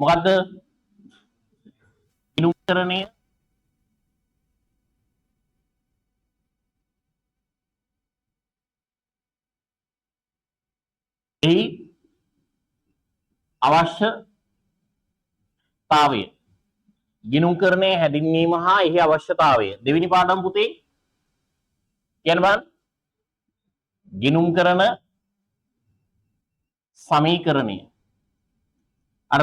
මොකද්ද? ගිණුම්කරණය එහි අවශ්‍යතාවය. ගිණුම්කරණයේ හැඳින්වීම හා එහි අවශ්‍යතාවය. දෙවෙනි පාඩම පුතේ කියන්න බලන්න. ගිණුම්කරණ සමීකරණය. අර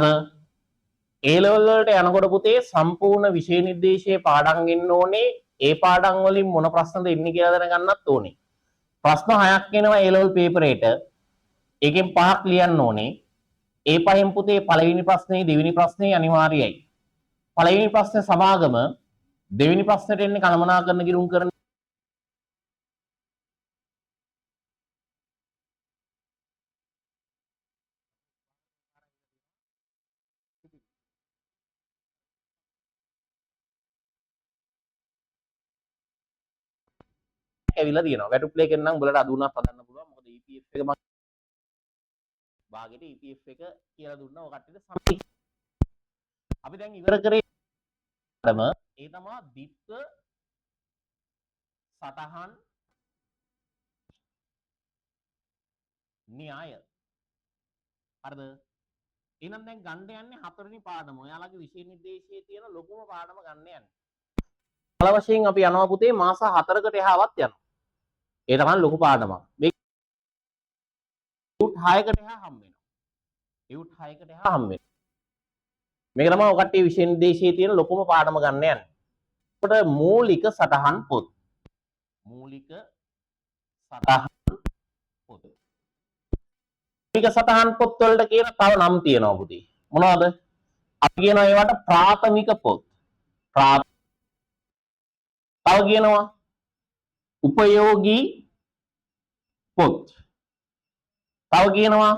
A level වලට යනකොට පුතේ සම්පූර්ණ විෂය නිර්දේශයේ පාඩම් ගන්න ඕනේ. ඒ පාඩම් වලින් මොන ප්‍රශ්නද එන්නේ කියලා දැනගන්නත් ඕනේ. ප්‍රශ්න 6ක් එනවා A level paper එකට. ඒකෙන් 5ක් ලියන්න ඕනේ. ඒ පහෙන් පුතේ පළවෙනි ප්‍රශ්නේ දෙවෙනි ප්‍රශ්නේ අනිවාර්යයි. පළවෙනි ප්‍රශ්නේ සමාගම, දෙවෙනි ප්‍රශ්නෙට එන්නේ කළමනාකරන ගිණුම්කරණ. ඇවිල්ලා තියෙනවා. වැටුප් ප්ලේ එකෙන් නම් උඹලට අදුනක් හදන්න පුළුවන්. මොකද EPF එක මම භාගෙට EPF එක කියලා දුන්නා. ඔය කට්ටියට සමි. අපි දැන් ඉවර කරේ ඒ තමයි දිත්ව සටහන් න්‍යාය. හරිද? එහෙනම් දැන් ගන්න යන්නේ හතරවෙනි පාඩම. ඔයාලගේ විෂය නිර්දේශයේ තියෙන ලොකුම පාඩම ගන්න යන්නේ. පළ වශයෙන් අපි යනවා පුතේ මාස 4කට එහාවත් යනවා. ඒ තමයි ලොකු පාඩමක්. මේ යුට් 6කට එහා හම් වෙනවා. යුට් 6කට එහා හම් වෙනවා. මේක තමයි ඔය කට්ටිය විෂය නිර්දේශයේ තියෙන ලොකුම පාඩම ගන්න යන්නේ. ඒකට මූලික සටහන් පොත්. මූලික සටහන් පොත්. මූලික සටහන් පොත් වලට කියන තව නම් තියෙනවා පුතේ. මොනවද? අපි කියනවා ඒවට ප්‍රාථමික පොත්. තව කියනවා උපයෝගී පොත්. තව කියනවා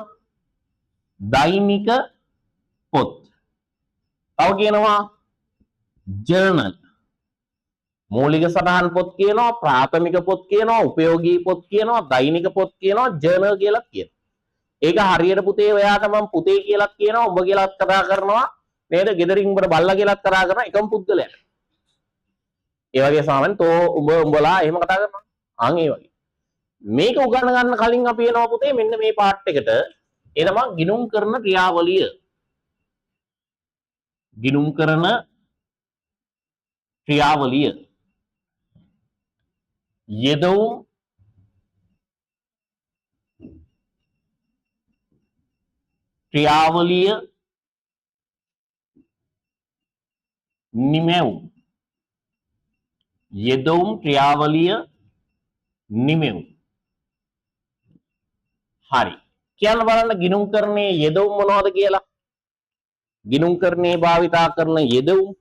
දෛනික පොත්. තව කියනවා ජර්නල්. මූලික සටහන් පොත් කියනවා, ප්‍රාථමික පොත් කියනවා, උපයෝගී පොත් කියනවා, දෛනික පොත් කියනවා, ජර්නල් කියලා කියනවා. ඒක හරියට පුතේ ඔයාට මම පුතේ කියලාත් කියනවා, උඹ කියලාත් කතා කරනවා නේද? ගෙදරින් උඹට බල්ලා කියලාත් කතා කරනවා එකම පුද්ගලයාට. ඒ වගේ සාමාන්‍යයෙන් තෝ උඹලා එහෙම කතා කරනවා. අන් ඒ වගේ. මේක උගන්න ගන්න කලින් අපි එනවා පුතේ මෙන්න මේ පාර්ට් එකට. ඒ තමයි ගිණුම් කරන ක්‍රියාවලිය. ගිණුම් කරන ක්‍රියාවලිය. යෙදවුම් ක්‍රියාවලිය නිමැවුම්. යෙදවුම් ක්‍රියාවලිය නිමැවුම්. හරි. කියන්න බලන්න ගිණුම් කරන්නේ යෙදවුම් මොනවද කියලා. ගිණුම් කරන්නේ භාවිතා කරන යෙදවුම්.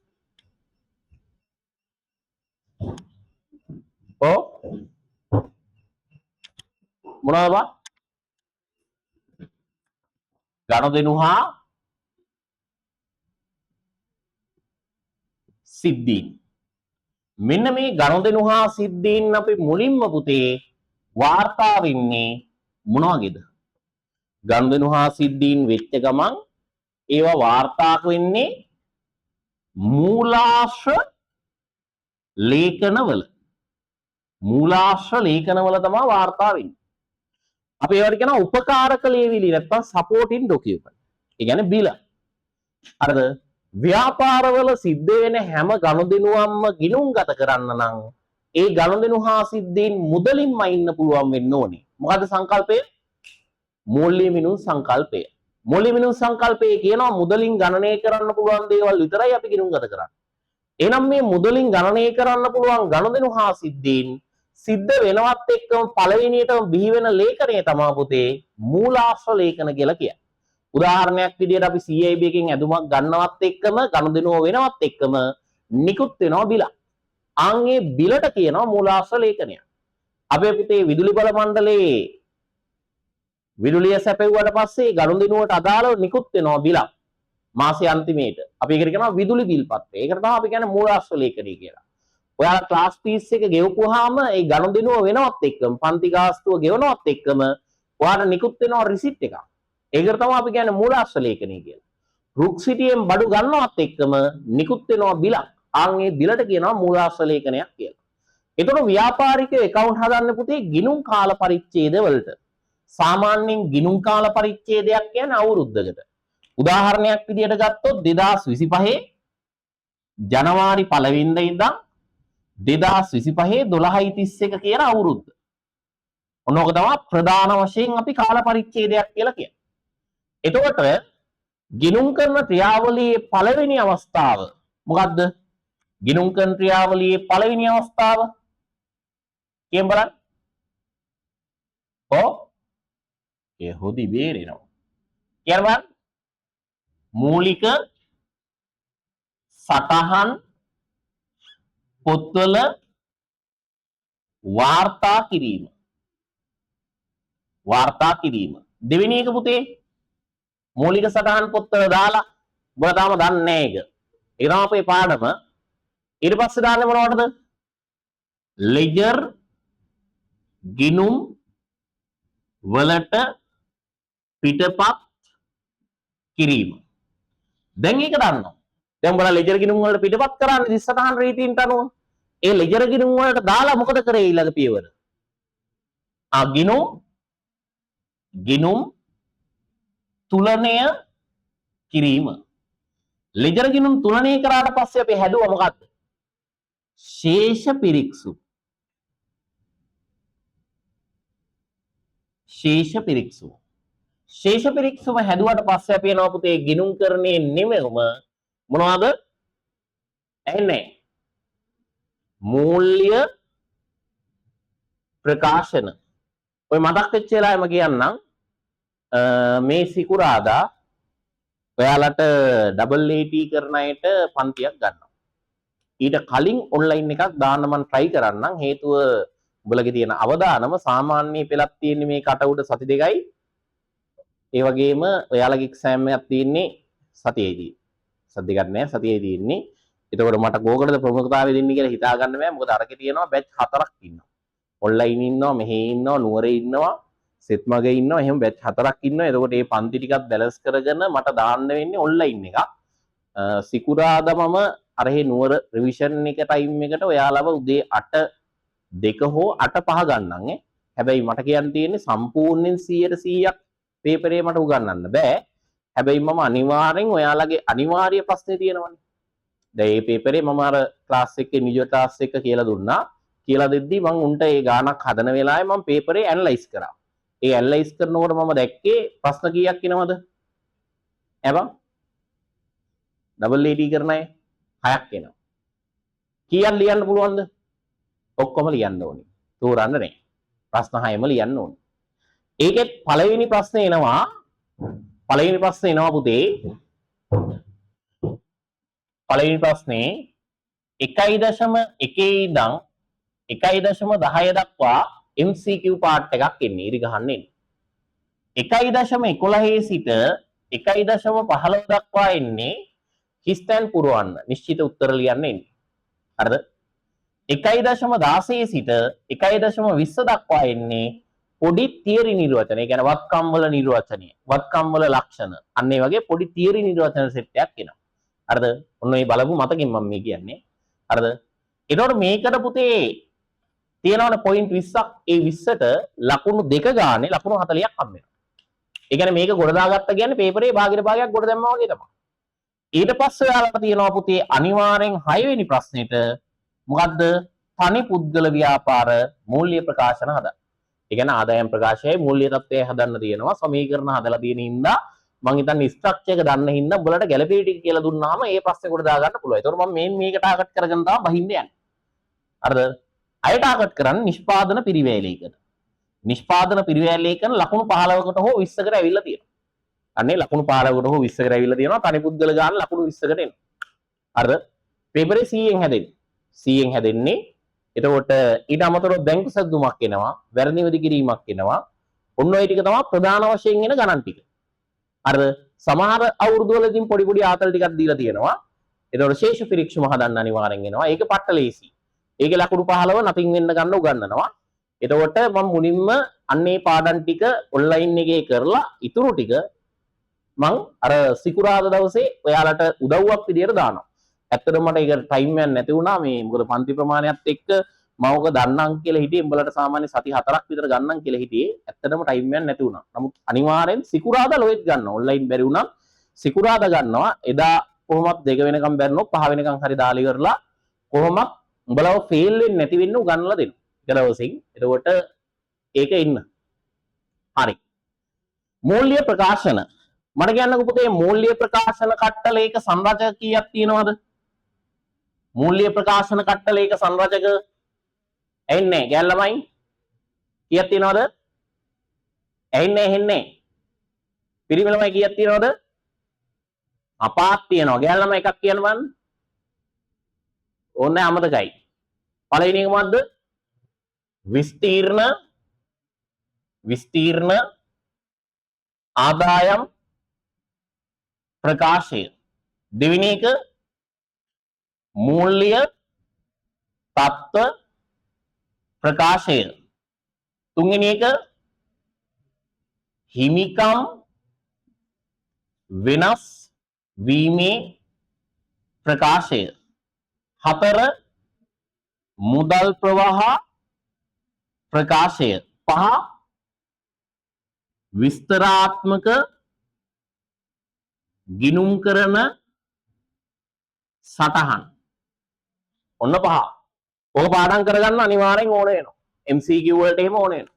මොනවද? ගනුදෙනු හා සිද්ධීන්. මෙන්න මේ ගනුදෙනු හා සිද්ධීන් අපි මුලින්ම පුතේ වාර්තා වෙන්නේ මොන වගේද? ගනුදෙනු හා සිද්ධීන් වෙච්ච ගමන් ඒවා වාර්තා වෙන්නේ මූලාශ්‍ර ලේඛනවල. මූලාශ්‍ර ලේඛනවල තමයි වාර්තා වෙන්නේ. අපි ඒවට කියනවා උපකාරක ලියවිලි නැත්නම් සපෝටින් ඩොකියුමන්ට්. ඒ කියන්නේ බිල. හරිද? ව්‍යාපාරවල සිද්ධ වෙන හැම ගනුදෙනුවක්ම ගිණුම්ගත කරන්න නම් ඒ ගනුදෙනු හා සිද්ධීන් මුදලින්ම ඉන්න පුළුවන් වෙන්න ඕනේ. මොකද්ද සංකල්පය? මූල්‍ය මිනුම් සංකල්පය. මූල්‍ය මිනුම් සංකල්පය කියනවා මුදලින් ගණනය කරන්න පුළුවන් දේවල් විතරයි අපි ගිණුම්ගත කරන්නේ. එහෙනම් මේ මුදලින් ගණනය කරන්න පුළුවන් ගනුදෙනු හා සිද්ධීන් සිද්ධ වෙනවත් එක්කම පළවෙනියටම බිහි වෙන ලේඛනය තමයි පුතේ මූලාශ්‍ර ලේඛන කියලා කියන්නේ. උදාහරණයක් විදිහට අපි CIB එකෙන් ඇදුමක් ගන්නවත් එක්කම ගනුදෙනුව වෙනවත් එක්කම නිකුත් වෙනවා බිල. ආන්ගේ බිලට කියනවා මූලාශ්‍ර ලේඛනය. අපේ පුතේ විදුලි බල මණ්ඩලයේ විදුලිය සැපෙව්වට පස්සේ ගනුදෙනුවට අදාළව නිකුත් වෙනවා බිලක්. මාසයේ අන්තිමේට. අපි ඒකට කියනවා විදුලි බිල් පත්‍රය. ඒකට තමයි අපි කියන්නේ මූලාශ්‍ර ලේඛනය කියලා. ඔයාලා ක්ලාස් ෆීස් එක ගෙවපුවාම ඒ ගනුදෙනුව වෙනවත් එක්කම පන්ති ගාස්තුව ගෙවනවත් එක්කම ඔයාලා නිකුත් වෙනවා රිසිට් එකක්. ඒකට තමයි අපි කියන්නේ මූලාශ්‍ර ලේඛනය කියලා. රුක් සිටියෙන් බඩු ගන්නවත් එක්කම නිකුත් වෙනවා බිලක්. ආන්ගේ බිලට කියනවා මූලාශ්‍ර ලේඛනයක් කියලා. එතකොට ව්‍යාපාරිකයෝ account හදන්න පුතේ ගිණුම් කාල පරිච්ඡේද වලට. සාමාන්‍යයෙන් ගිණුම් කාල පරිච්ඡේදයක් කියන්නේ අවුරුද්දකට. උදාහරණයක් විදිහට ගත්තොත් 2025 ජනවාරි 1 වෙනිදා ඉඳන් 2025 12/31 කියන අවුරුද්ද. ඔන්නෝක තමයි ප්‍රධාන වශයෙන් අපි කාල පරිච්ඡේදයක් කියලා කියන්නේ. එතකොට ගිණුම් කරන ක්‍රියාවලියේ පළවෙනි අවස්ථාව මොකද්ද? ගිණුම් කරන ක්‍රියාවලියේ පළවෙනි අවස්ථාව කියමු බලන්න. ඒ හොදි බේරෙනවා. කියන්න බලන්න. මූලික සටහන් පොත්වල වාර්තා කිරීම. වාර්තා කිරීම. දෙවෙනි එක පුතේ මූලික සටහන් පොත්වල දාලා ඔබලා තාම දන්නේ නැහැ ඒක. ඒක තමයි අපේ පාඩම. ඊට පස්සේ දාන්නේ මොනවටද? ලෙජර් ගිණුම් වලට පිටපත් කිරීම. දැන් ඒක දන්නවා. දැන් බලන්න ලෙජර් ගිණුම් වලට පිටපත් කරන්නේ දිස්සතහන් රීතීන්ට අනුව. ඒ ලෙජර් ගිණුම් වලට දාලා මොකද කරේ ඊළඟ පියවර? ගිණුම් තුලනය කිරීම. ලෙජර් ගිණුම් තුලනය කරාට පස්සේ අපි හැදුවා මොකද්ද? ශේෂ පිරික්සුම්. ශේෂ පිරික්සුම. ශේෂ පිරික්සුම හැදුවට පස්සේ අපි යනවා පුතේ ගිණුම් කරන්නේ නෙමෙයිම මොනවද? ඇන්නේ මූල්‍ය ප්‍රකාශන. ඔය මතක් වෙච්ච වෙලාවෙම කියන්නම් මේ සිකුරාදා ඔයාලට AAT කරන අයට පන්තියක් ගන්නවා. ඊට කලින් ඔන්ලයින් එකක් දාන්න මම try කරන්නම්. හේතුව උඹලගේ තියෙන අවදානම සාමාන්‍ය පෙළක් තියෙන්නේ මේ කට උඩ සති දෙකයි. ඒ වගේම ඔයාලගේ එක්සෑම් එකක් තියෙන්නේ සතියේදී. සති දෙකක් නෑ සතියේදී ඉන්නේ. එතකොට මට කෝකටද ප්‍රමුඛතාවය දෙන්නේ කියලා හිතා ගන්න බෑ. මොකද අරකේ තියෙනවා බැච් 4ක් ඉන්නවා. ඔන්ලයින් ඉන්නවා, මෙහි ඉන්නවා, නුවරේ ඉන්නවා, සෙත්මගේ ඉන්නවා. එහෙම බැච් 4ක් ඉන්නවා. එතකොට මේ පන්ති ටිකක් බැලන්ස් කරගෙන මට දාන්න වෙන්නේ ඔන්ලයින් එකක්. සිකුරාදාමම අර හේ නුවර රිවිෂන් එක ටයිම් එකට ඔයාලව උදේ 8:02 හෝ 8:05 ගන්නම් ඈ. හැබැයි මට කියන්න තියෙන්නේ සම්පූර්ණයෙන් 100% පේපරේ මට උගන්වන්න බෑ. හැබැයි මම අනිවාර්යෙන් ඔයාලගේ අනිවාර්ය ප්‍රශ්නේ තියෙනවනේ. දැන් මේ පේපරේ මම අර ක්ලාස් එකේ නියුජර් ක්ලාස් එක කියලා දුන්නා. කියලා දෙද්දි මම උන්ට ඒ ගානක් හදන වෙලාවේ මම පේපරේ ඇනලයිස් කරා. ඒ ඇනලයිස් කරනකොට මම දැක්කේ ප්‍රශ්න කීයක් එනවද? එබම් AAT කරන අය 6ක් එනවා. කීයක් ලියන්න පුළුවන්ද? ඔක්කොම ලියන්න ඕනේ. තෝරන්න නෑ. ප්‍රශ්න 6ම ලියන්න ඕනේ. ඒකෙත් පළවෙනි ප්‍රශ්නේ එනවා. පළවෙනි ප්‍රශ්නේ එනවා පුතේ. පළවෙනි ප්‍රශ්නේ 1.1 ඉඳන් 1.10 දක්වා MCQ පාර්ට් එකක් එන්නේ. ඉරි ගහන්න එන්නේ. 1.11 සිට 1.15 දක්වා එන්නේ හිස්තැන් පුරවන්න නිශ්චිත උත්තර ලියන්න එන්නේ. හරිද? 1.16 සිට 1.20 දක්වා එන්නේ පොඩි තියරි නිර්වචන. ඒ කියන්නේ වත්කම් වල නිර්වචනය, වත්කම් වල ලක්ෂණ. අන්න ඒ වගේ පොඩි තියරි නිර්වචන සෙට් එකක් එනවා. හරිද? ඔන්න මේ බලපු මතකින් මම මේ කියන්නේ. හරිද? ඒතකොට මේකට පුතේ තියෙනවනේ පොයින්ට් 20ක්. ඒ 20ට ලකුණු දෙක ගානේ ලකුණු 40ක් හම්බ වෙනවා. ඒ කියන්නේ මේක ගොඩ දාගත්ත කියන්නේ පේපරේ භාගයට භාගයක් ගොඩ දැම්මා වගේ තමයි. ඊට පස්සේ ඔයාලට තියෙනවා පුතේ අනිවාර්යෙන් 6 වෙනි ප්‍රශ්නෙට මොකද්ද? තනි පුද්ගල ව්‍යාපාර මූල්‍ය ප්‍රකාශන හදන්න. ඒ කියන්නේ ආදායම් ප්‍රකාශයයි මූල්‍ය තත්ත්වය හදන්න තියෙනවා. සමීකරණ හදලා තියෙන හින්දා මම හිතන්නේ ස්ට්‍රක්චර් එක දන්න හින්දා උඹලට ගැළපෙයි ටික කියලා දුන්නාම ඒ ප්‍රශ්නේ කොට දාගන්න පුළුවන්. ඒතකොට මම මේක ටාගට් කරගෙන තමයි බහින්න යන්නේ. හරිද? අය ටාගට් කරන්නේ නිෂ්පාදන පිරිවැයලයකට. නිෂ්පාදන පිරිවැයලයකන ලකුණු 15කට හෝ 20කට ඇවිල්ලා තියෙනවා. අනේ ලකුණු 15කට හෝ 20කට ඇවිල්ලා තියෙනවා. තනි පුද්ගල ගාන ලකුණු 20කට එනවා. හරිද? පේපරේ 100න් හැදෙන්නේ. 100න් හැදෙන්නේ. එතකොට ඊට අමතරව බැංකු සද්දුමක් එනවා, වැරදි නිවැරදි කිරීමක් එනවා. ඔන්න ඔය ටික තමයි ප්‍රධාන වශයෙන් එන ගණන් ටික. හරිද? සමහර අවුරුදු වලදී පොඩි පොඩි ආතල් ටිකක් දීලා තියෙනවා. එතකොට ශේෂ පිරික්ෂම හදන්න අනිවාර්යෙන් එනවා. ඒක පට්ට ලේසි. ඒකේ ලකුණු 15 නතින් වෙන්න ගන්න උගන්වනවා. එතකොට මම මුලින්ම අන්නේ පාඩම් ටික ඔන්ලයින් එකේ කරලා ඉතුරු ටික මං අර සිකුරාදා දවසේ ඔයාලට උදව්වක් විදියට දානවා. ඇත්තටම මට ඒක ටයිම් එකක් නැති වුණා මේ මොකද පන්ති ප්‍රමාණයත් එක්ක මම ඔක දන්නම් කියලා හිටියේ උඹලට සාමාන්‍ය සති 4ක් විතර ගන්නම් කියලා හිටියේ. ඇත්තටම ටයිම් එකක් නැති වුණා. නමුත් අනිවාර්යෙන් සිකුරාදා ලොයිත් ගන්නවා. ඔන්ලයින් බැරි වුණා. සිකුරාදා ගන්නවා. එදා කොහොමත් 2 වෙනකම් බැරිනොත් 5 වෙනකම් හරි දාලා ඉවරලා කොහොමත් උඹලව ෆේල් වෙන්නේ නැති වෙන්න උගන්වලා දෙනවා. එක දවසින්. එතකොට ඒක ඉන්න. හරි. මූල්‍ය ප්‍රකාශන. මට කියන්නකෝ පුතේ මූල්‍ය ප්‍රකාශන කට්ටලයක සංරචක කීයක් තියෙනවද? මූල්‍ය ප්‍රකාශන කට්ටලයක සංරචක එන්නේ ගෑල් ළමයි කීයක් තියෙනවද? එන්නේ පිරිමි ළමයි කීයක් තියෙනවද? අපාක් තියෙනවා. ගෑල් ළමයි එකක් කියන්න බලන්න. ඕනේ අමතකයි. පළවෙනි එක මොකද්ද? විස්තීර්ණ ආදායම් ප්‍රකාශය. දෙවෙනි එක මූල්‍ය තත්ත්ව ප්‍රකාශය. තුන්වෙනි එක හිමිකම් වෙනස් වීමේ ප්‍රකාශය. 4 මුදල් ප්‍රවාහ ප්‍රකාශය. 5 විස්තරාත්මක ගිනුම් කරන සටහන්. ඔන්න 5. ඔක පාඩම් කරගන්න අනිවාර්යෙන් ඕනේ වෙනවා. MCQ වලට එහෙම ඕනේ වෙනවා.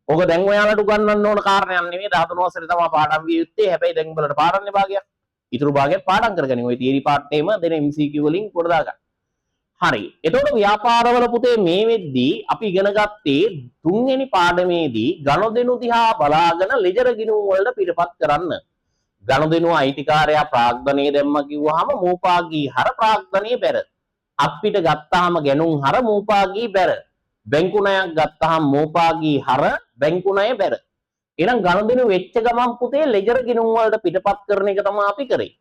ඔක දැන් ඔයාලට උගන්වන්න ඕන කාරණයක් නෙමෙයි 13 වසරේ තමයි පාඩම් විය යුත්තේ. හැබැයි දැන් උඹලට පාඩම් නේ භාගයක්. ඊටු භාගයක් පාඩම් කරගනින්. ඔය තියරි පාර්ට් එකේම දෙන MCQ වලින් පොඩ දාගන්න. හරි. එතකොට ව්‍යාපාරවල පුතේ මේ වෙද්දී අපි ඉගෙන ගත්තේ තුන්වෙනි පාඩමේදී ගනුදෙනු දිහා බලාගෙන ලෙජර් ගිණුම් වලට පිටපත් කරන්න. ගනුදෙනු අයිතිකාරයා ප්‍රාග්ධනයේ දැම්ම කිව්වහම මූපාගී හර ප්‍රාග්ධනයේ බැර. අපිට ගත්තාම ගැනුම් හර මූපාගී බැර. බැංකු ණයක් ගත්තාම මූපාගී හර බැංකු ණය බැර. එහෙනම් ගනුදෙනු වෙච්ච ගමන් පුතේ ලෙජර් ගිණුම් වලට පිටපත් කරන එක තමයි අපි කරේ.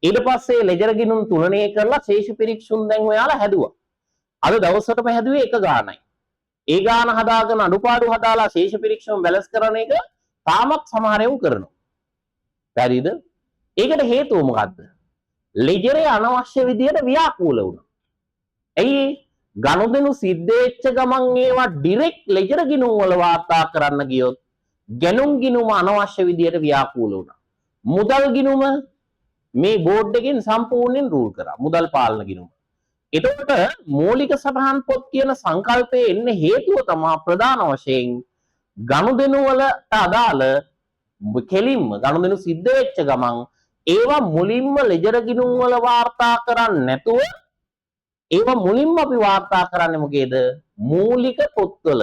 ඊට පස්සේ ලෙජර් ගිණුම් තුලනය කරලා ශේෂ පිරික්සුම් දැන් ඔයාලා හැදුවා. අද දවසටම හැදුවේ එක ගානයි. ඒ ගාන හදාගෙන අඩුපාඩු හදාලා ශේෂ පිරික්සුම් බැලන්ස් කරන එක තාමත් සමහර ඒවා කරනවා. පැහැදිලිද? ඒකට හේතුව මොකද්ද? ලෙජරේ අනවශ්‍ය විදියට ව්‍යාකූල වුණා. ඇයි? ගනුදෙනු සිද්ධ වෙච්ච ගමන් ඒවා ඩිරෙක්ට් ලෙජර් ගිණුම් වල වාර්තා කරන්න ගියොත් ගැනුම් ගිණුම අනවශ්‍ය විදියට ව්‍යාකූල වුණා. මුදල් ගිණුම මේ බෝඩ් එකෙන් සම්පූර්ණයෙන් රූල් කරා. මුදල් පාලන ගිණුම. එතකොට මූලික සටහන් පොත් කියන සංකල්පයේ එන්න හේතුව තමයි ප්‍රධාන වශයෙන් ගනුදෙනු වලට අදාළ කෙලින්ම ගනුදෙනු සිද්ධ වෙච්ච ගමන් ඒවා මුලින්ම ලෙජර් ගිණුම් වල වාර්තා කරන්නේ නැතුව ඒවා මුලින්ම අපි වාර්තා කරන්නේ මොකේද? මූලික පොත්වල.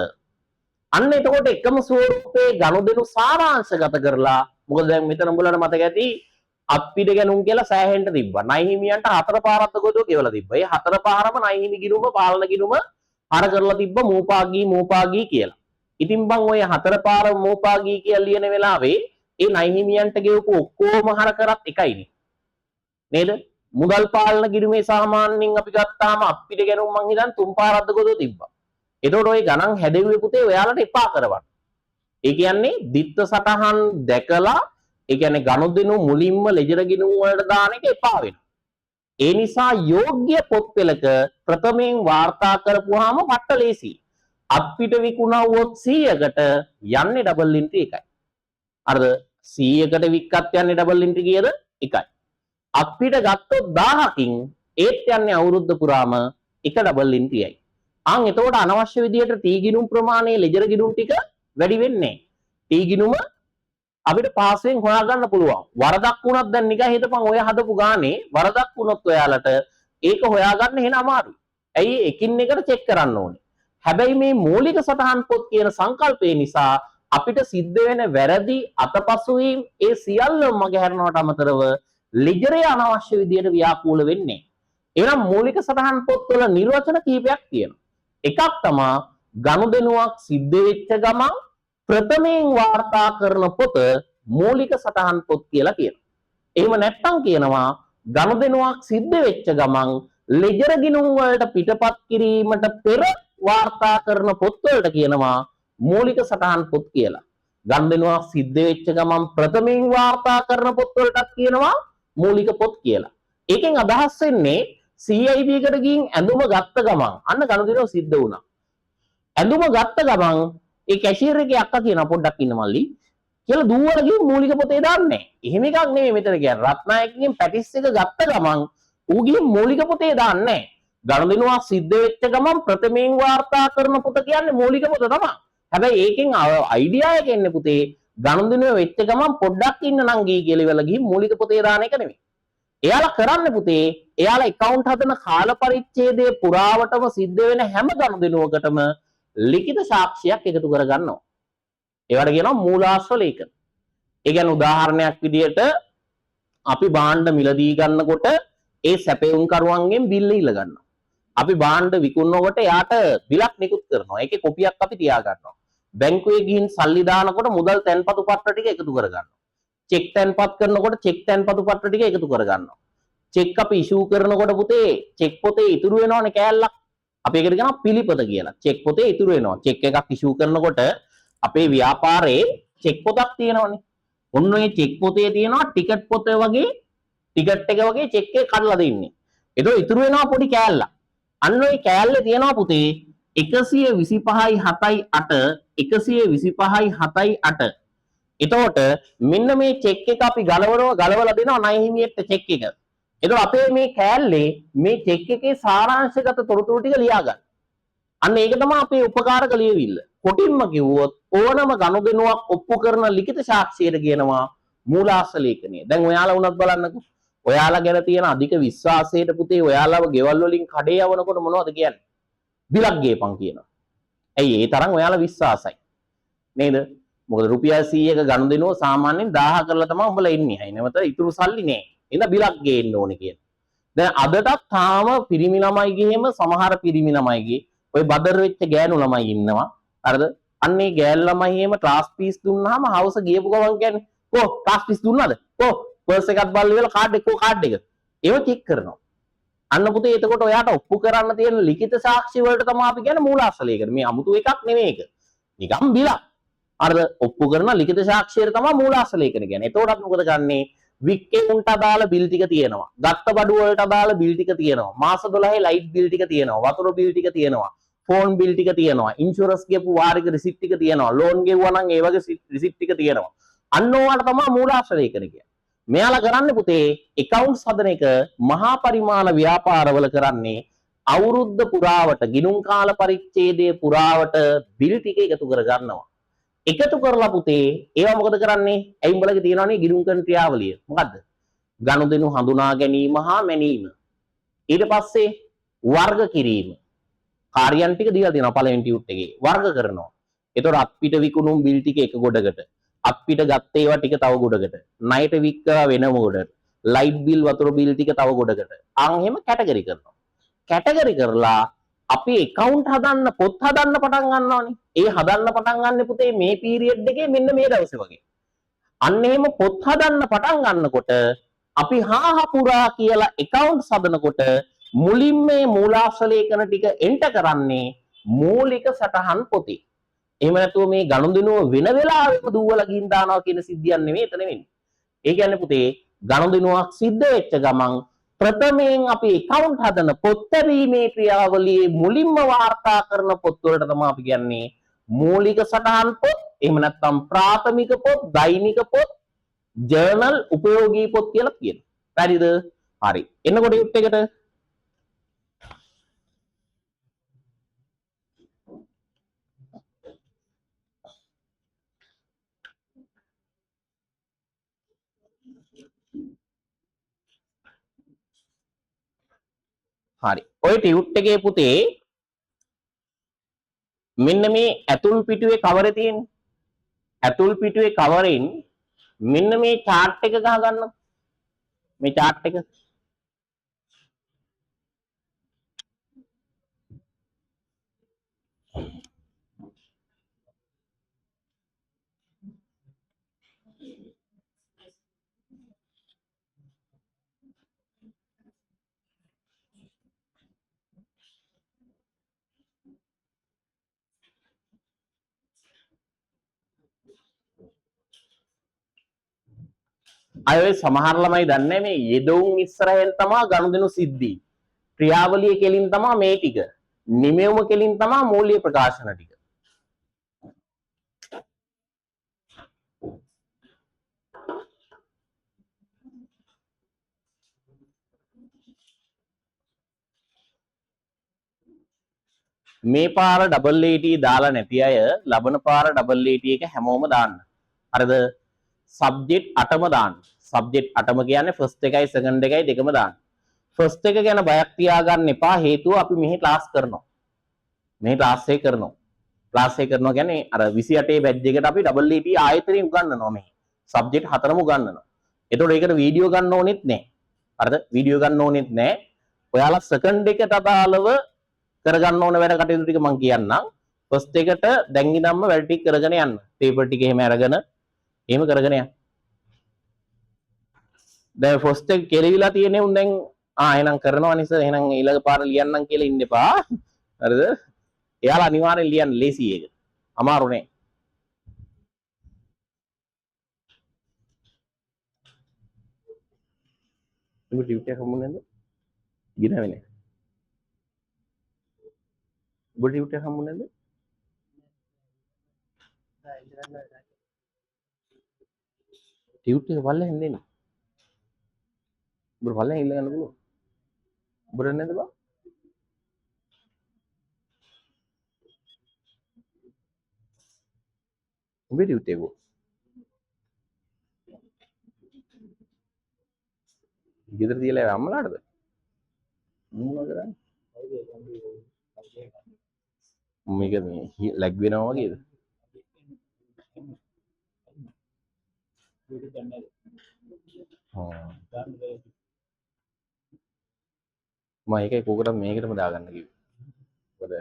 අන්න එතකොට එකම ස්වරූපයේ ගනුදෙනු සාරාංශගත කරලා මොකද දැන් මෙතන උඹලට මතක ඇති අප්පිට ගැනුම් කියලා සෑහෙන්න තිබ්බා. නයිහිමියන්ට 4 පාරක් ගොඩෝ කියලා තිබ්බා. ඒ 4 පාරම නයිහිමි ගිණුම පාලන ගිණුම හර කරලා තිබ්බ මූපාගී කියලා. ඉතින් බං ඔය 4 පාර මූපාගී කියලා ලියන වෙලාවේ ඒ නයිහිමියන්ට ගෙවපු ඔක්කොම හර කරත් එකයිනේ. නේද? මුදල් පාලන ගිණුමේ සාමාන්‍යයෙන් අපි ගත්තාම අප්පිට ගැනුම් මං හිතන් 3 පාරක් ගොඩෝ තිබ්බා. එතකොට ඔය ගණන් හැදෙව්වේ පුතේ ඔයාලට එපා කරවන්න. ඒ කියන්නේ දිත්ත සටහන් දැකලා ඒ කියන්නේ ගනුදෙනු මුලින්ම ලෙජර් ගිණුම් වලට දාන එක එපා වෙනවා. ඒ නිසා යෝග්‍ය පොත් පෙළක ප්‍රථමයෙන් වාර්තා කරපුවාම පට්ට ලේසි. අපිට විකුණවුවොත් 100කට යන්නේ ඩබල් එන්ට්‍රි එකයි. හරිද? 100කට වික්කත් යන්නේ ඩබල් එන්ට්‍රි කීයද? එකයි. අපිට ගත්තොත් 1000කින් ඒත් යන්නේ අවුරුද්ද පුරාම එක ඩබල් එන්ට්‍රියයි. ආන් එතකොට අනවශ්‍ය විදියට ටී ගිණුම් ප්‍රමාණය ලෙජර් ගිණුම් ටික වැඩි වෙන්නේ. ටී ගිණුම අපිට පාසෙන් හොයාගන්න පුළුවන්. වරදක් වුණත් දැන් නිකන් හිතපන් ඔය හදපු ගානේ වරදක් වුණොත් ඔයාලට ඒක හොයාගන්න එහෙන අමාරුයි. ඇයි එකින් එකට චෙක් කරන්න ඕනේ. හැබැයි මේ මූලික සටහන් පොත් කියන සංකල්පය නිසා අපිට සිද්ධ වෙන වැරදි අතපසුවීම් ඒ සියල්ලම මගහැරනවට අමතරව ලෙජරේ අනවශ්‍ය විදියට ව්‍යාකූල වෙන්නේ. එහෙනම් මූලික සටහන් පොත්වල නිර්වචන කීපයක් තියෙනවා. එකක් තමයි ගනුදෙනුවක් සිද්ධ වෙච්ච ගමන් ප්‍රථමයෙන් වාර්තා කරන පොත මූලික සටහන් පොත් කියලා කියනවා. එහෙම නැත්නම් කියනවා ගනුදෙනුවක් සිද්ධ වෙච්ච ගමන් ලෙජර් ගිණුම් වලට පිටපත් කිරීමට පෙර වාර්තා කරන පොත් වලට කියනවා මූලික සටහන් පොත් කියලා. ගනුදෙනුවක් සිද්ධ වෙච්ච ගමන් ප්‍රථමයෙන් වාර්තා කරන පොත් වලටත් කියනවා මූලික පොත් කියලා. ඒකෙන් අදහස් වෙන්නේ CIB එකට ගිහින් ඇඳුම ගත්ත ගමන් අන්න ගනුදෙනුව සිද්ධ වුණා. ඇඳුම ගත්ත ගමන් ඒ කැෂියර් එකේ අක්කා කියනවා පොඩ්ඩක් ඉන්න මල්ලි කියලා දුවවල ගිහින් මූලික පොතේ දාන්නේ. එහෙම එකක් නෙමෙයි මෙතන කියන්නේ. රත්නායකගෙන් පැටිස් එක ගත්ත ගමන් ඌ ගිහින් මූලික පොතේ දාන්නේ. ගනුදෙනුවක් සිද්ධ වෙච්ච ගමන් ප්‍රථමයෙන් වාර්තා කරන පොත කියන්නේ මූලික පොත තමයි. හැබැයි ඒකෙන් අයිඩියා එක එන්නේ පුතේ ගනුදෙනුව වෙච්ච ගමන් පොඩ්ඩක් ඉන්න නම් ගිහි කියලා ඉවල ගිහින් මූලික පොතේ දාන එක නෙමෙයි. එයාලා කරන්නේ පුතේ එයාලා account හදන කාල පරිච්ඡේදයේ පුරාවටම සිද්ධ වෙන හැම ගනුදෙනුවකටම ලිඛිත සාක්ෂියක් එකතු කර ගන්නවා. ඒවට කියනවා මූලාශ්‍ර ලේඛන. ඒ කියන්නේ උදාහරණයක් විදිහට අපි භාණ්ඩ මිලදී ගන්නකොට ඒ සැපයුම් කරුවන්ගෙන් බිල්ල ඉල්ල ගන්නවා. අපි භාණ්ඩ විකුණනකොට එයාට බිලක් නිකුත් කරනවා. ඒකේ කොපියක් අපි තියා ගන්නවා. බැංකුවේ ගිහින් සල්ලි දානකොට මුදල් තැන්පතු පත්‍ර ටික එකතු කර ගන්නවා. චෙක් තැන්පත් කරනකොට චෙක් තැන්පතු පත්‍ර ටික එකතු කර ගන්නවා. චෙක් අපි ඉෂුව කරනකොට පුතේ චෙක් පොතේ ඉතුරු වෙනවනේ කෑල්ලක්. අපි ඒකට කියනවා පිළිපත කියලා. චෙක් පොතේ ඉතුරු වෙනවා. චෙක් එකක් ඉෂුව කරනකොට අපේ ව්‍යාපාරයේ චෙක් පොතක් තියෙනවනේ. ඔන්න ඔය චෙක් පොතේ තියෙනවා ටිකට් පොත වගේ ටිකට් එක වගේ චෙක් එක කඩලා දෙන්නේ. ඒතකොට ඉතුරු වෙනවා පොඩි කෑල්ලක්. අන්න ඔය කෑල්ලේ තියෙනවා පුතේ 125යි 7යි 8 125යි 7යි 8. එතකොට මෙන්න මේ චෙක් එක අපි ගලවලා දෙනවා ණය හිමියට චෙක් එක. එතකොට අපේ මේ කෑල්ලේ මේ චෙක් එකේ සාරාංශගත තොරතුරු ටික ලියා ගන්න. අන්න ඒක තමයි අපේ උපකාරක ලියවිල්ල. කොටින්ම කිව්වොත් ඕනම ගනුදෙනුවක් ඔප්පු කරන ලිඛිත සාක්ෂියට කියනවා මූලාශ්‍ර ලේඛනය. දැන් ඔයාලා වුණත් බලන්නකෝ. ඔයාලා ගැන තියෙන අධික විශ්වාසයට පුතේ ඔයාලව ගෙවල් වලින් කඩේ යවනකොට මොනවද කියන්නේ? බිලක් ගේපන් කියනවා. ඇයි ඒ තරම් ඔයාලා විශ්වාසයි. නේද? මොකද රුපියල් 100ක ගනුදෙනුව සාමාන්‍යයෙන් 1000 කරලා තමයි උඹලා එන්නේ. අය නැවත ඉතුරු සල්ලි නෑ. එහෙනම් බිලක් ගේන්න ඕනේ කියන. දැන් අදටත් තාම පිරිමි ළමයි ගිහිම සමහර පිරිමි ළමයිගේ ඔය බදර් වෙච්ච ගෑනු ළමයි ඉන්නවා. හරිද? අන්නේ ගෑල් ළමයි එහෙම ට්‍රාස් පීස් දුන්නාම හවස ගියපු ගමන් කියන්නේ "කො ට්‍රාස් පීස් දුන්නාද? කො පර්ස් එකක් බලලා ඉවල කාඩ් එක කො කාඩ් එක." ඒව චෙක් කරනවා. අන්න පුතේ එතකොට ඔයාට ඔප්පු කරන්න තියෙන ලිඛිත සාක්ෂි වලට තමයි අපි කියන්නේ මූලාශ්‍ර ලේඛන. මේ 아무තු එකක් නෙමෙයි ඒක. නිකම් බිලක්. අර ඔප්පු කරන ලිඛිත සාක්ෂියට තමයි මූලාශ්‍ර ලේඛන කියන්නේ. එතකොට අපි මොකද ගන්නේ? වික්කේ උන්ට අදාළ බිල් ටික තියෙනවා. ගත්ත බඩුව වලට අදාළ බිල් ටික තියෙනවා. මාස 12 ලයිට් බිල් ටික තියෙනවා. වතුර බිල් ටික තියෙනවා. ෆෝන් බිල් ටික තියෙනවා. ඉන්ෂුරන්ස් ගෙවපු වාරික රිසිට් ටික තියෙනවා. ලෝන් ගෙවුවා නම් ඒ වගේ රිසිට් ටික තියෙනවා. අන්න ඕවට තමයි මූලාශ්‍ර ලේඛන කියන්නේ. මෙයාලා කරන්නේ පුතේ accounts හදන එක මහා පරිමාණ ව්‍යාපාරවල කරන්නේ අවුරුද්ද පුරාවට ගිණුම් කාල පරිච්ඡේදයේ පුරාවට බිල් ටික එකතු කර ගන්නවා. එකතු කරලා පුතේ ඒවා මොකද කරන්නේ? ඇයි උඹලගේ තියෙනවනේ ගිණුම් කරන ක්‍රියාවලිය. මොකද්ද? ගනුදෙනු හඳුනා ගැනීම හා මැනීම. ඊට පස්සේ වර්ග කිරීම. කාර්යයන් ටික දීලා තියෙනවා පළවෙනි ටියුට් එකේ. වර්ග කරනවා. ඒතකොට අපිට විකුණුම් බිල් ටික එක ගොඩකට. අපිට ගත්ත ඒවා ටික තව ගොඩකට. ණයට වික්කලා වෙනම ගොඩකට. ලයිට් බිල් වතුර බිල් ටික තව ගොඩකට. අන් එහෙම කැටගරි කරනවා. කැටගරි කරලා අපි account හදන්න පොත් හදන්න පටන් ගන්නවානේ. ඒ හදන්න පටන් ගන්න පුතේ මේ පීරියඩ් එකේ මෙන්න මේ දවසේ වගේ. අන්න එහෙම පොත් හදන්න පටන් ගන්නකොට අපි හාහපුරා කියලා accounts හදනකොට මුලින්ම මේ මූලාශ්‍ර ලේඛන ටික එන්ටර් කරන්නේ මූලික සටහන් පොතේ. එහෙම නැතුව මේ ගනුදෙනුව වෙන වෙලාවෙම දුවලා ගිහින් දානවා කියන සිද්ධියක් නෙමෙයි එතන වෙන්නේ. ඒ කියන්නේ පුතේ ගනුදෙනුවක් සිද්ධ වෙච්ච ගමන් ප්‍රථමයෙන් අපි account හදන පොත් ලැබීමේ ක්‍රියාවලියේ මුලින්ම වාර්තා කරන පොත් වලට තමයි අපි කියන්නේ මූලික සටහන් පොත්. එහෙම නැත්නම් ප්‍රාථමික පොත්, දෛනික පොත්, ජර්නල්, උපයෝගී පොත් කියලා කියනවා. හරිද? හරි. එන්නකොට යුත් එකට හරි. ඔය ටියුට් එකේ පුතේ මෙන්න මේ ඇතුල් පිටුවේ කවරේ තියෙන්නේ. ඇතුල් පිටුවේ කවරෙන් මෙන්න මේ chart එක ගහ ගන්න. මේ chart එක. අය ඔය සමහර ළමයි දන්නේ මේ යෙදවුම් ඉස්සරහෙන් තමයි ගනුදෙනු සිද්ධි. ක්‍රියාවලිය කෙලින් තමයි මේ ටික. නිමෙවුම කෙලින් තමයි මූල්‍ය ප්‍රකාශන ටික. මේ පාර ඩබල් AT දාලා නැති අය ලබන පාර ඩබල් AT එක හැමෝම දාන්න. හරිද? සබ්ජෙක්ට් 8ම දාන්න. සබ්ජෙක්ට් 8ම කියන්නේ ෆස්ට් එකයි සෙකන්ඩ් එකයි දෙකම දාන්න. ෆස්ට් එක ගැන බයක් තියාගන්න එපා. හේතුව අපි මෙහි ක්ලාස් කරනවා. මෙහි ක්ලාස් එක කරනවා. ක්ලාස් එක කරනවා කියන්නේ අර 28 බැච් එකට අපි ඩබල් AT ආයතනයෙන් උගන්වනවා මෙහි. සබ්ජෙක්ට් 4ම උගන්වනවා. ඒතකොට ඒකට වීඩියෝ ගන්න ඕනෙත් නැහැ. හරිද? වීඩියෝ ගන්න ඕනෙත් නැහැ. ඔයාලා සෙකන්ඩ් එකට අදාළව කරගන්න ඕන වැඩ කටයුතු ටික මම කියන්නම්. ෆස්ට් එකට දැන් ඉඳන්ම වැඩ ටික කරගෙන යන්න. පේපර් ටික එහෙම අරගෙන එහෙම කරගෙන යන්න. දැන් ෆස්ට් එක කෙලවිලා තියෙන්නේ උන් දැන් එහෙනම් කරනවා නිසා එහෙනම් ඊළඟ පාර ලියන්නම් කියලා ඉන්න එපා. හරිද? එයාලා අනිවාර්යෙන් ලියන්න ලේසි ඒක. අමාරු නෑ. ඔබ ටියුට් එක හම්බුනේ නැද්ද? ගිනවෙන්නේ නැහැ. ඔබ ටියුට් එක හම්බුනේ නැද්ද? ටියුට් එක පල්ලෙන් දෙන්න. ඔබ පල්ලෙන් ඉල්ල ගන්න පුළුවන්. ඔබට නැද්ද බා? ඔබේ ටියුට් එක. ගෙදර තියලා අම්මලාටද? මොනවා කරන්නේ? මේක මේ ලැග් වෙනවා වගේද? මම ඒකයි කෝකටත් මේකටම දාගන්න කිව්වේ. මොකද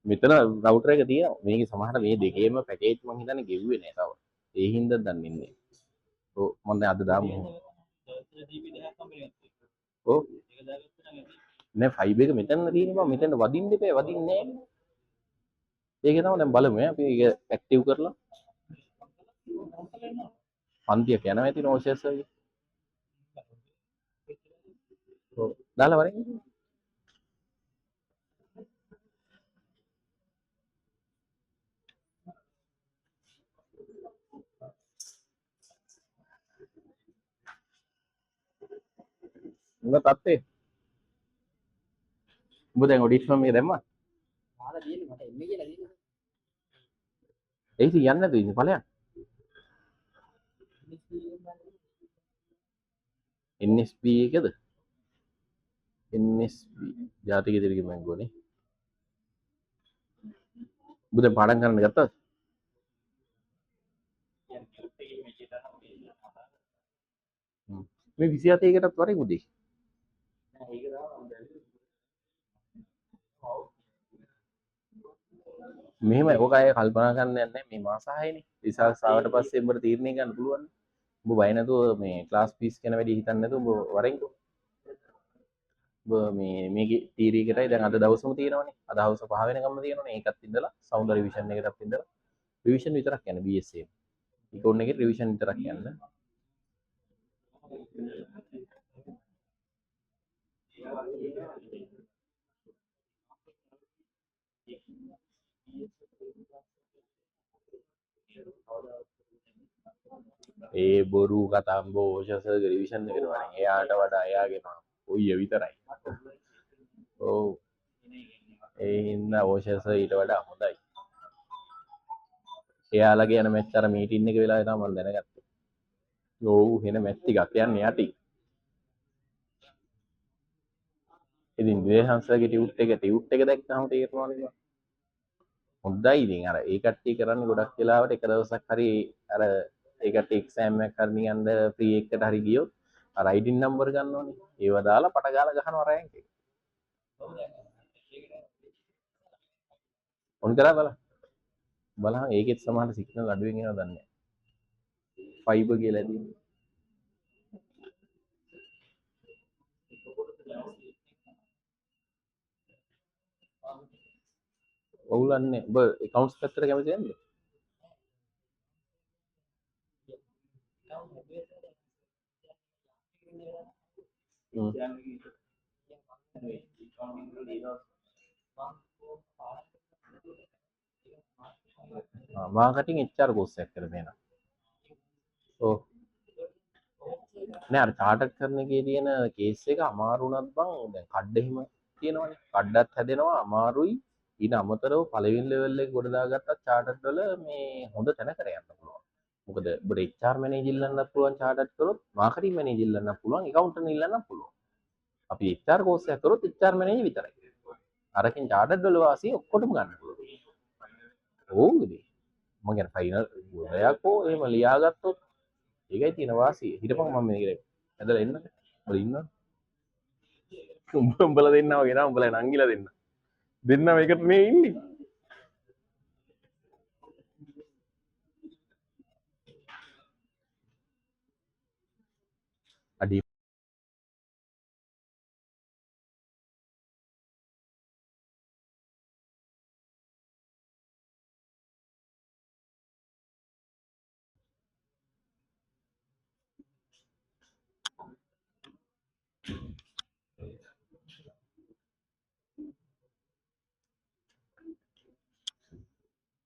මෙතන රවුටර් එක තියෙනවා. මේකේ සමහර මේ දෙකේම පැකේජ් මං හිතන්නේ ගෙව්වේ නෑ තව. ඒ හින්දා දන්නේ නැහැ. ඔව් මම දැන් අද දාමු. ඔව් නෑ 5 එක මෙතන තියෙනවා. මෙතන වදින්න එපා. වදින්නේ නෑ. ඒක තමයි දැන් බලමු අපි ඒක ඇක්ටිව් කරලා. පන්තියක් යනවා ඇති නෝෂස් වගේ. ඔව් දාලා වරෙන්. උඹ තාත්තේ උඹ දැන් ඔඩිට් ෆෝම් එක දැම්මා? ආලා තියෙන්නේ මට එන්නේ කියලා තියෙනවා. ඒ ඉතින් යන්නේ නැතුව ඉන්නේ ඵලයන්. NSP එකද? NSP ජාතික ඉදිරි බැංකුවනේ. උඹ දැන් පාඩම් කරන්න ගත්තද? මේ 27 එකටත් වරේ උදේ. මෙහෙම ඔක අය කල්පනා කරන්න යන්නේ මේ මාස 6නේ. රිසල්ට්ස් ආවට පස්සේ උඹට තීරණය ගන්න පුළුවන්. උඹ බය නැතුව මේ ක්ලාස් ෆීස් ගැන වැඩි හිතන්නේ නැතුව උඹ වරෙන්කෝ. උඹ මේකේ තීරී එකටයි දැන් අද දවසම තියෙනවනේ. අද හවස 5 වෙනකම්ම තියෙනවනේ. ඒකත් ඉඳලා සවුන්ඩ් රිවිෂන් එකටත් ඉඳලා රිවිෂන් විතරක් යන BSA. ඉකෝන් එකේ රිවිෂන් විතරක් යන්න. ඒ බොරු කතා බෝෂස රිවිෂන් එකට වරෙන් එයාට වඩා එයාගේ ඔය විතරයි. ඔව් ඒ හින්දා ඕෂස ඊට වඩා හොඳයි. එයාලගේ යන මැච් අර මීටින් එක වෙලාවේ තමයි මම දැනගත්තේ. ඔව් වෙන මැච් ටිකක් යන්නේ යටි. ඉතින් විවේහංශගේ ටියුට් එක දැක්කම තේරෙනවා නේද? හොඳයි ඉතින් අර ඒ කට්ටිය කරන්නේ ගොඩක් වෙලාවට එක දවසක් හරි අර ඒ කට්ටිය එක්සෑම් එකක් හරි නිකන් ෆ්‍රී එකකට හරි ගියොත් අර අයිඩි නම්බර් ගන්නෝනේ. ඒව දාලා පට ගාලා ගහනවා රෑන්ක් එක. ඔන් කරා බලහන් ඒකෙත් සමහර සිග්නල් අඩුවෙන් එනවා දන්නේ නැහැ. ෆයිබර් කියලා ඇදී. ඔවුලන්නේ ඔබ එකවුන්ට්ස් පැත්තට කැමති නැද්ද? මාකටිං HR කෝස් එකක් කරලා දෙනවා. ඔව්. නෑ අර චාටර් කරන එකේ තියෙන කේස් එක අමාරු වුණත් බං දැන් කඩ එහෙම තියෙනවනේ. කඩත් හැදෙනවා අමාරුයි. ඊට අමතරව පළවෙනි ලෙවල් එක ගොඩ දාගත්තත් චාටර්ඩ් වල මේ හොඳ තැනකට යන්න පුළුවන්. මොකද ඔබට HR මැනේජර් ඉල්ලන්නත් පුළුවන් චාටර්ඩ් කරොත්, මාකටිං මැනේජර් ඉල්ලන්නත් පුළුවන්, ඇකවුන්ටන්ට් ඉල්ලන්නත් පුළුවන්. අපි HR කෝස් එකක් කරොත් HR මැනේජර් විතරයි. අරකින් චාටර්ඩ් වල වාසිය ඔක්කොටම ගන්න පුළුවන්. ඕ ඉතින් මම කියන ෆයිනල් ගොඩයක් හෝ එහෙම ලියාගත්තොත් ඒකයි තියෙන වාසිය. හිටපන් මම මේක ඇදලා එන්න. උඹලා ඉන්නවද? උඹලා දෙන්නව ගෙනා උඹලා නංගිලා දෙන්න. දෙන්නම එකට මේ ඉන්නේ. අඩි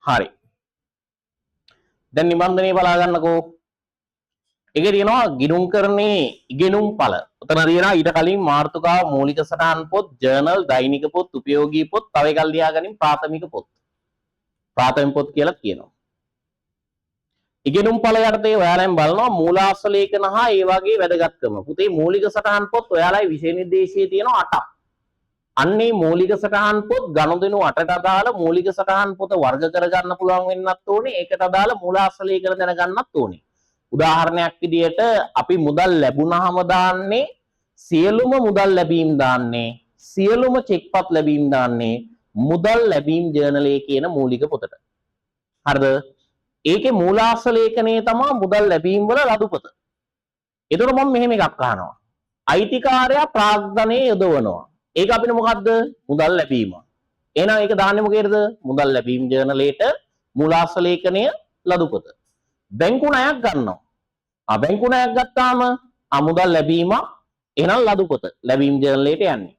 හරි. දැන් නිබන්ධනය බලා ගන්නකෝ. ඒකේ තියෙනවා ගිණුම්කරණේ ඉගෙනුම් ඵල. උතන තියෙනවා ඊට කලින් මාතෘකාව මූලික සටහන් පොත්, ජර්නල්, දෛනික පොත්, උපයෝගී පොත්, තව එකක් ලියා ගනින් ප්‍රාථමික පොත්. ප්‍රාථමික පොත් කියලා කියනවා. ඉගෙනුම් ඵල යටතේ ඔයාලෙන් බලනවා මූලාශ්‍ර ලේඛන හා ඒ වගේ වැදගත්කම. පුතේ මූලික සටහන් පොත් ඔයාලයි විෂය නිර්දේශයේ තියෙනවා 8ක්. අන්නේ මූලික සටහන් පොත් ගනුදෙනු 8ට අදාළ මූලික සටහන් පොත වර්ග කරගන්න පුළුවන් වෙන්නත් ඕනේ. ඒකට අදාළ මූලාශ්‍ර ලේඛන දැනගන්නත් ඕනේ. උදාහරණයක් විදියට අපි මුදල් ලැබුණාම දාන්නේ සියලුම මුදල් ලැබීම් දාන්නේ සියලුම චෙක්පත් ලැබීම් දාන්නේ මුදල් ලැබීම් ජර්නලයේ කියන මූලික පොතට. හරිද? ඒකේ මූලාශ්‍ර ලේඛනයේ තමයි මුදල් ලැබීම් වල ලදු පොත. ඒතකොට මම මෙහෙම එකක් අහනවා. අයිතිකාරයා ප්‍රාග්ධනයේ යොදවනවා. ඒක අපිට මොකද්ද? මුදල් ලැබීම. එහෙනම් ඒක දාන්නේ මොකේද? මුදල් ලැබීම් ජර්නලයට මූලාශ්‍ර ලේඛනය ලදු පොත. බැංකු ණයක් ගන්නවා. බැංකු ණයක් ගත්තාම මුදල් ලැබීම එහෙනම් ලදු පොත ලැබීම් ජර්නලයට යන්නේ.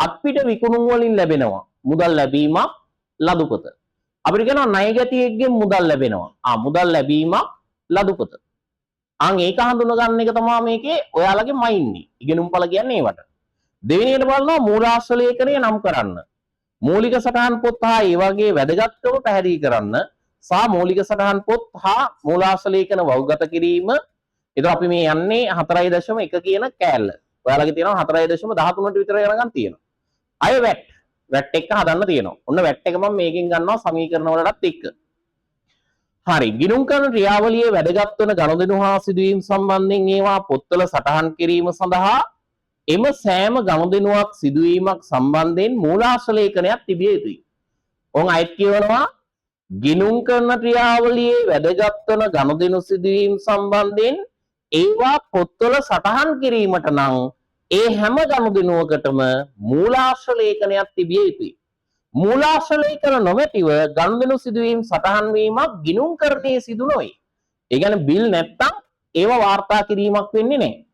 අපිට විකුණුම් වලින් ලැබෙනවා මුදල් ලැබීම ලදු පොත. අපිට කියනවා ණයගැතියෙක්ගෙන් මුදල් ලැබෙනවා. මුදල් ලැබීම ලදු පොත. ඒක හඳුන ගන්න එක තමයි මේකේ ඔයාලගේ මයින්නේ. ඉගෙනුම් ඵල කියන්නේ ඒවට. දෙවෙනියට බලනවා මූලාශ්‍ර ලේඛනය නම් කරන්න. මූලික සටහන් පොත් හා ඒ වගේ වැදගත්කම පැහැදිලි කරන්න. සහ මූලික සටහන් පොත් හා මූලාශ්‍ර ලේඛන වෞගත කිරීම. ඒක අපි මේ යන්නේ 4.1 කියන කෑල්ල. ඔයාලගේ තියෙනවා 4.13ට විතර යනකම් තියෙනවා. අය වැට් එක හදන්න තියෙනවා. ඔන්න වැට් එක මම මේකෙන් ගන්නවා සමීකරණ වලටත් එක්ක. හරි. ගිණුම් කරන ක්‍රියාවලියේ වැදගත් වන ගනුදෙනු හා සිදුවීම් සම්බන්ධයෙන් ඒවා පොත්වල සටහන් කිරීම සඳහා එම සෑම ගනුදෙනුවක් සිදුවීමක් සම්බන්ධයෙන් මූලාශ්‍ර ලේඛනයක් තිබිය යුතුයි. ඔන් අයත් කියවනවා ගිණුම් කරන ක්‍රියාවලියේ වැදගත් වන ගනුදෙනු සිදුවීම් සම්බන්ධයෙන් ඒවා පොත්වල සටහන් කිරීමට නම් ඒ හැම ගනුදෙනුවකටම මූලාශ්‍ර ලේඛනයක් තිබිය යුතුයි. මූලාශ්‍ර ලේඛන නොමැතිව ගනුදෙනු සිදුවීම් සටහන් වීමක් ගිණුම් කරණයේ සිදු නොවේ. ඒ කියන්නේ බිල් නැත්තම් ඒව වාර්තා කිරීමක් වෙන්නේ නැහැ.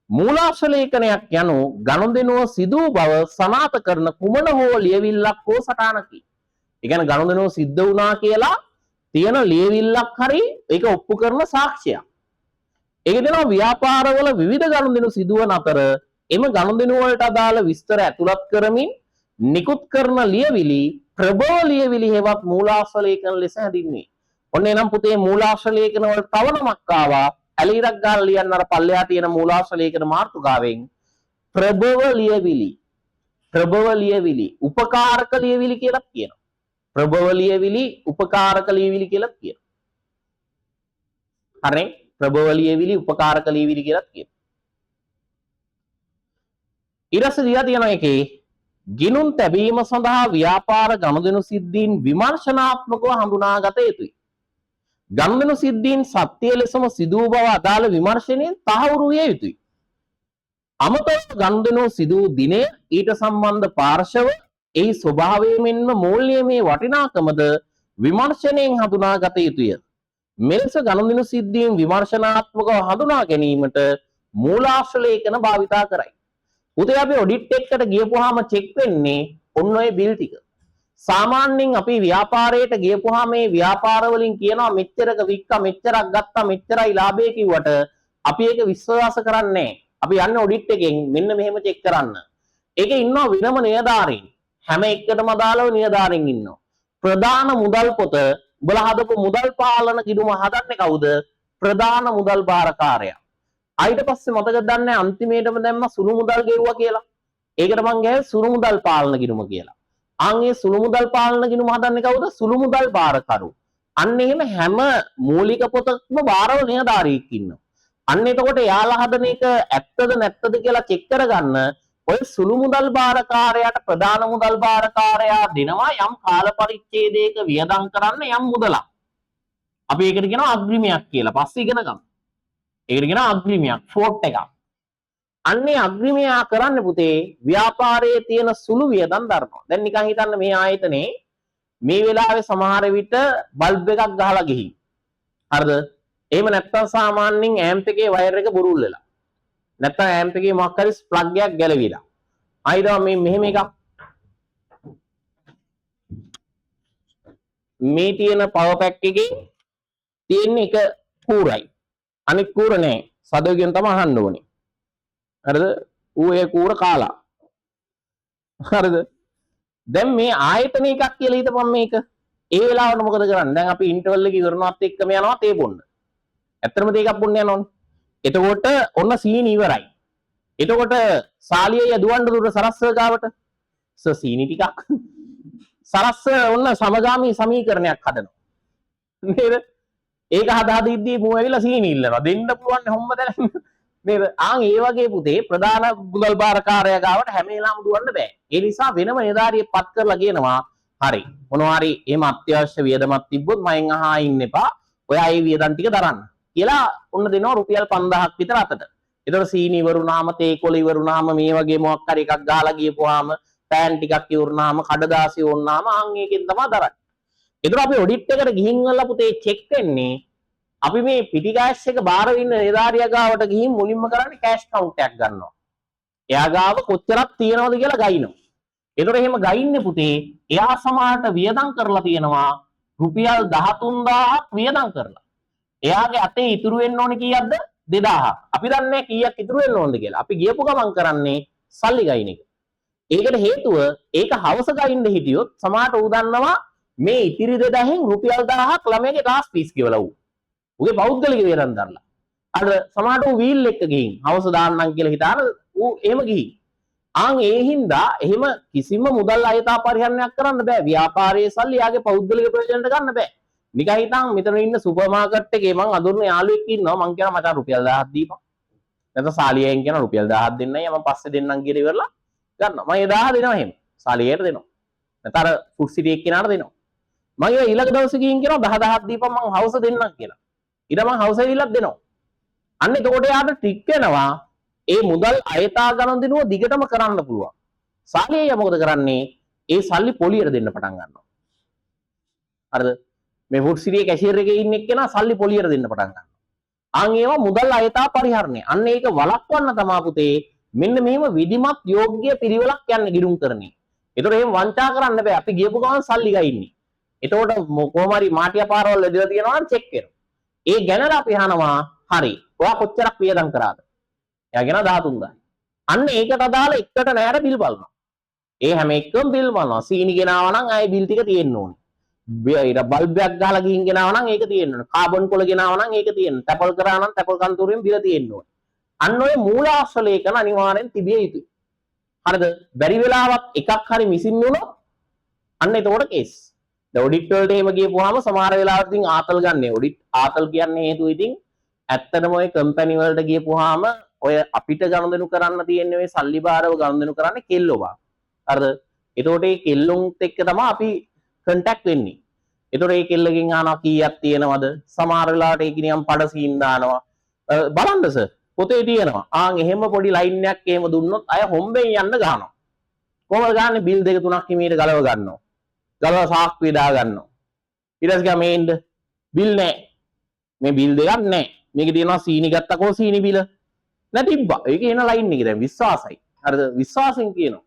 මූලාශ්‍ර ලේඛනයක් යනු ගනුදෙනුව සිදු බව සනාථ කරන කුමන හෝ ලියවිල්ලක් හෝ සටහනකි. ඒ කියන්නේ ගනුදෙනුව සිද්ධ වුණා කියලා තියෙන ලියවිල්ලක් හරි ඒක ඔප්පු කරන සාක්ෂියක්. ඒක දෙනවා ව්‍යාපාරවල විවිධ ගනුදෙනු සිදුවන අතර එම ගනුදෙනු වලට අදාළ විස්තර ඇතුළත් කරමින් නිකුත් කරන ලියවිලි ප්‍රබව ලියවිලි හෙවත් මූලාශ්‍ර ලේඛන ලෙස හැඳින්වේ. ඔන්න එනම් පුතේ මූලාශ්‍ර ලේඛන වල තව නමක් ආවා. ඇලීරක් ගාලා ලියන්න අර පල්ලෙහා තියෙන මූලාශ්‍ර ලේඛන මාතෘකාවෙන් ප්‍රබව ලියවිලි උපකාරක ලියවිලි කියලා කියනවා. ප්‍රබව ලියවිලි උපකාරක ලියවිලි කියලා කියනවා. හරි? ප්‍රබව ලියවිලි උපකාරක ලියවිලි කියලා කියනවා. ඊටසේ දිහා තියෙනවා එකේ ගිණුම් තැබීම සඳහා ව්‍යාපාර ගනුදෙනු සිද්ධීන් විමර්ශනාත්මකව හඳුනාගත යුතුයි. ගනුදෙනු සිද්ධීන් සත්‍ය ලෙසම සිදු වූ බව අදාළ විමර්ශනයෙන් තහවුරු විය යුතුයි. අමතරව ගනුදෙනු සිදු වූ දිනය ඊට සම්බන්ධ පාර්ශව එහි ස්වභාවය මෙන්ම මූල්‍යමය වටිනාකමද විමර්ශනයෙන් හඳුනාගත යුතුය. මෙලෙස ගනුදෙනු සිද්ධීන් විමර්ශනාත්මකව හඳුනා ගැනීමට මූලාශ්‍ර ලේඛන භාවිතා කරයි. උදේ අපි ඔඩිට් එකකට ගියපුවාම චෙක් වෙන්නේ ඔන්න ඔය බිල් ටික. සාමාන්‍යයෙන් අපි ව්‍යාපාරයට ගියපුවාම මේ ව්‍යාපාර වලින් කියනවා මෙච්චරක වික්කා මෙච්චරක් ගත්තා මෙච්චරයි ලාභය කිව්වට අපි ඒක විශ්වාස කරන්නේ නැහැ. අපි යන්නේ ඔඩිට් එකෙන් මෙන්න මෙහෙම චෙක් කරන්න. ඒකේ ඉන්නවා වෙනම නිලධාරීන්. හැම එකටම අදාළව නිලධාරීන් ඉන්නවා. ප්‍රධාන මුදල් පොත උඹලා හදපු මුදල් පාලන කිඩුම හදන්නේ කවුද? ප්‍රධාන මුදල් භාරකාරයා. ඊට පස්සේ මතකද දන්නේ අන්තිමේටම දැම්ම සුළු මුදල් ගෙවුවා කියලා. ඒකට මං ගෑවේ සුළු මුදල් පාලන කිඩුම කියලා. ආන්ගේ සුළු මුදල් පාලන කිඩුම හදන්නේ කවුද? සුළු මුදල් භාරකරු. අන්න එහෙම හැම මූලික පොතක්ම භාරව නිලධාරියෙක් ඉන්නවා. අන්න එතකොට යාලා හදන එක ඇත්තද නැත්තද කියලා චෙක් කරගන්න ඔය සුළු මුදල් භාරකාරයාට ප්‍රධාන මුදල් භාරකාරයා දෙනවා යම් කාල පරිච්ඡේදයක වියදම් කරන්න යම් මුදලක්. අපි ඒකට කියනවා අග්‍රිමයක් කියලා. පස්සේ ඉගෙන ගමු. ඒකට කියනවා අග්‍රිමයක්, ෆෝට් එකක්. අන්නේ අග්‍රිමයා කරන්න පුතේ ව්‍යාපාරයේ තියෙන සුළු වියදම් දරනවා. දැන් නිකන් හිතන්න මේ ආයතනේ මේ වෙලාවේ සමහර විට බල්බ් එකක් ගහලා ගිහින්. හරිද? එහෙම නැත්නම් සාමාන්‍යයෙන් ඇම්ප් එකේ වයර් එක බුරුල් වෙලා. නැත්නම් ඇම්ප් එකේ මොකක් හරි ප්ලග් එකක් ගැලවිලා. ආයිදා මේ මෙහෙම එකක්. මේ තියෙන පවර් පැක් එකේ තියෙන එක කූරයි. අනිත් කූර නෑ. සදවගෙන් තමයි අහන්න ඕනේ. හරිද? ඌ ඒ කූර කාලා. හරිද? දැන් මේ ආයතන එකක් කියලා හිතපන් මේක. ඒ වෙලාවට මොකද කරන්නේ? දැන් අපි ඉන්ටර්වල් එක ඉවරනවත් එක්කම යනවා තේ බොන්න. ඇත්තටම තේ එකක් බොන්න යනවනේ. එතකොට ඔන්න සීනි ඉවරයි. එතකොට සාලියේ යදුවන්න දුර සරස්ව ගාවට සීනි ටිකක් සරස්ව ඔන්න සමගාමී සමීකරණයක් හදනවා. නේද? ඒක හදාදීද්දී මෝ ඇවිල්ලා සීනි ඉල්ලනවා. දෙන්න පුළුවන් හොම්ම දැන නේද? ආන් ඒ වගේ පුතේ ප්‍රධාන මුදල් භාරකාරයා ගාවට හැම වෙලාවම දුවන්න බෑ. ඒ නිසා වෙනම නිලධාරියෙක් පත් කරලා කියනවා හරි මොනවා හරි එහෙම අත්‍යවශ්‍ය වියදමක් තිබ්බොත් මයෙන් අහා ඉන්න එපා. ඔයා ඒ වියදම් ටික දරන්න කියලා ඔන්න දෙනවා රුපියල් 5000ක් විතර අතට. ඒතර සීනි ඉවරුනාම තේ කොළ ඉවරුනාම මේ වගේ මොකක් හරි එකක් ගහලා ගියපුවාම පෑන් ටිකක් ඉවරුනාම කඩදාසි වුණාම ආන් ඒකෙන් තමයි දරන්නේ. ඒතර අපි ඔඩිට් එකට ගිහින් වල පුතේ චෙක් වෙන්නේ අපි මේ පිටි කෑෂ් එක බාර ඉන්න නිලධාරියා ගාවට ගිහින් මුලින්ම කරන්නේ කෑෂ් කවුන්ට් එකක් ගන්නවා. එයා ගාව කොච්චරක් තියෙනවද කියලා ගයිනවා. ඒතර එහෙම ගයින්නේ පුතේ එයා සමානට වියදම් කරලා තියෙනවා රුපියල් 13000ක් වියදම් කරලා. එයාගේ අතේ ඉතුරු වෙන්න ඕනේ කීයක්ද? 2000ක්. අපි දන්නේ කීයක් ඉතුරු වෙන්න ඕනද කියලා. අපි ගියපු ගමන් කරන්නේ සල්ලි ගයින් එක. ඒකට හේතුව ඒක හවස ගයින්න හිටියොත් සමානට උ දන්නවා මේ ඉතිරි 2000න් රුපියල් 1000ක් ළමයාගේ ක්ලාස් ෆීස් ගෙවලා ඌ. උගේ පෞද්ගලික වියදම් දරලා. අර සමානට ඌ වීල් එක ගිහින් හවස දාන්නම් කියලා හිතාන ඌ එහෙම ගිහින්. ආන් ඒ හින්දා එහෙම කිසිම මුදල් අයථා පරිහරණයක් කරන්න බෑ. ව්‍යාපාරයේ සල්ලි යාගේ පෞද්ගලික ප්‍රයෝජනට ගන්න බෑ. නිකන් හිතන් මෙතන ඉන්න සුපර් මාකට් එකේ මං අඳුරන යාළුවෙක් ඉන්නවා මං කියනවා මචං රුපියල් 1000ක් දීපන්. නැත්නම් සාලියෙන් කියනවා රුපියල් 1000ක් දෙන්නයි මම පස්සේ දෙන්නම් කියලා ඉවරලා ගන්නවා. මම ඒ 1000 දෙනවා එහෙම. සාලියට දෙනවා. නැත්නම් අර ෆුඩ් සිටි එක්කෙනාට දෙනවා. මම ඒ ඊළඟ දවසේ ගිහින් කියනවා 10000ක් දීපන් මං හවස දෙන්නම් කියලා. ඊට මං හවස ඇවිල්ලත් දෙනවා. අන්න එතකොට යාට ටික් වෙනවා ඒ මුදල් අයථා ගණන් දෙනුව දිගටම කරන්න පුළුවන්. සාලිය මොකද කරන්නේ? ඒ සල්ලි පොලියට දෙන්න පටන් ගන්නවා. හරිද? මේ ෆුඩ් සිටියේ කැෂියර් එකේ ඉන්න එක්කෙනා සල්ලි පොලියට දෙන්න පටන් ගන්නවා. ආන් ඒවා මුදල් අයථා පරිහරණය. අන්න ඒක වළක්වන්න තමයි පුතේ මෙන්න මෙහෙම විධිමත් යෝග්‍ය පිළිවෙලක් යන්නේ ගිරුම් කරන්නේ. ඒතකොට එහෙම වංචා කරන්න බෑ. අපි ගියපු ගමන් සල්ලි ගයින්නේ. එතකොට කොහොම හරි මාටියා පාරවල් වැදලා තියෙනවා නම් චෙක් කරනවා. ඒ ගැනලා අපි අහනවා හරි. ඔයා කොච්චරක් වියදම් කරාද? එයා කියන 13000යි. අන්න ඒකට අදාළ එකට නෑර බිල් බලනවා. ඒ හැම එකම බිල් බලනවා. සීනි ගෙනාවා නම් ආයේ බිල් ටික තියෙන්න ඕනේ. ඊට බල්බ් එකක් ගහලා ගිහින් ගෙනාවා නම් ඒක තියෙන්න ඕනේ. කාබන් කොළ ගෙනාවා නම් ඒක තියෙන්න. තැපල් කරා නම් තැපල් කන්තරුවෙන් බිල තියෙන්න ඕනේ. අන්න ඔය මූලාශ්‍ර ලේඛන අනිවාර්යෙන් තිබිය යුතුයි. හරිද? බැරි වෙලාවක් එකක් හරි මිසින් වුණොත් අන්න එතකොට කේස්. දැන් ඔඩිට් වලට එහෙම ගියපුවාම සමහර වෙලාවට ඉතින් ආතල් ගන්න. ඔඩිට් ආතල් කියන්නේ හේතුව ඉතින් ඇත්තටම ඔය කම්පැනි වලට ගියපුවාම ඔය අපිට ගනුදෙනු කරන්න තියෙන්නේ ඔය සල්ලි බාරව ගනුදෙනු කරන්නේ කෙල්ලෝවා. හරිද? එතකොට මේ කෙල්ලුන්ත් එක්ක තමයි අපි කන්ටැක්ට් වෙන්නේ. එතකොට මේ කෙල්ලගෙන් අහනවා කීයක් තියෙනවද? සමහර වෙලාවට ඒක නියම් පඩ සීන් දානවා. බලන්න සර් පොතේ තියෙනවා. ආන් එහෙම පොඩි ලයින් එකක් එහෙම දුන්නොත් අය හොම්බෙන් යන්න ගහනවා. කොහොමද ගහන්නේ? බිල් 2-3ක් හිමීට ගලව ගන්නවා. ගලව සාක්කුවේ දා ගන්නවා. ඊට පස්සේ මේ ඉන්න බිල් නැහැ. මේ බිල් දෙකක් නැහැ. මේකේ තියෙනවා සීනි ගත්තකෝ සීනි බිල. නෑ තිබ්බා. ඒකේ එන ලයින් එක දැන් විශ්වාසයි. හරිද? විශ්වාසෙන් කියනවා.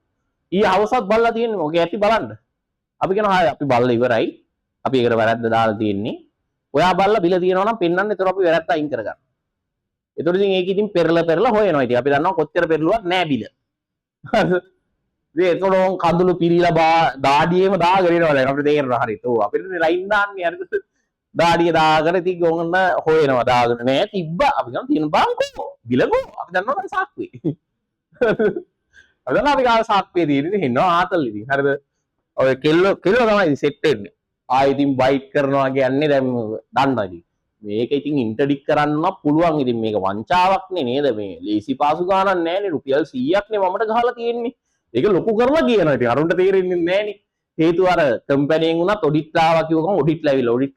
ඊ හවසත් බලලා තියෙන්නේ මොකේ ඇති බලන්න. අපි කියනවා හාය අපි බලලා ඉවරයි. අපි ඒකට වැරද්ද දාලා තියෙන්නේ. ඔයා බලලා බිල තියෙනවා නම් පෙන්වන්න. ඒතර අපි වැරද්ද අයින් කරගන්න. ඒතර ඉතින් ඒක ඉතින් පෙරලා හොයනවා. ඉතින් අපි දන්නවා කොච්චර පෙරලුවත් නෑ බිල. හරිද? ඒතර කඳුළු පිරීලා දාඩියෙම දාගෙන ඉනවා දැන් අපිට තේරෙනවා හරියට. ඔව් අපිට ලයින් දාන්නේ හරිද? දාඩිය දාගෙන ඉතින් ගොන්න හොයනවා දාගෙන නෑ තිබ්බා. අපි ගන්න තියෙන බංකෝ බිලකෝ අපි දන්නවා නම් සාක්කුවේ. අපි දන්නවා අපි ගාව සාක්කුවේ තියෙන්නේ හින්නවා ආතල් ඉතින් හරිද? ඔය කෙල්ල තමයි සෙට් වෙන්නේ. ආයෙ ඉතින් බයිට් කරනවා කියන්නේ දැන් දන්නවා ඉතින්. මේක ඉතින් ඉන්ටර්ඩික් කරන්න පුළුවන්. ඉතින් මේක වංචාවක් නේද? මේ ලේසි පාසු ගානක් නෑනේ. රුපියල් 100ක් නේ මමට ගහලා තියෙන්නේ. ඒක ලොකු කරලා කියනවා. ඉතින් අරුන්ට තේරෙන්නේ නෑනේ. හේතුව අර කම්පැනියෙන් උනත් ඔඩිට් ආවා කිව්වම ඔඩිට්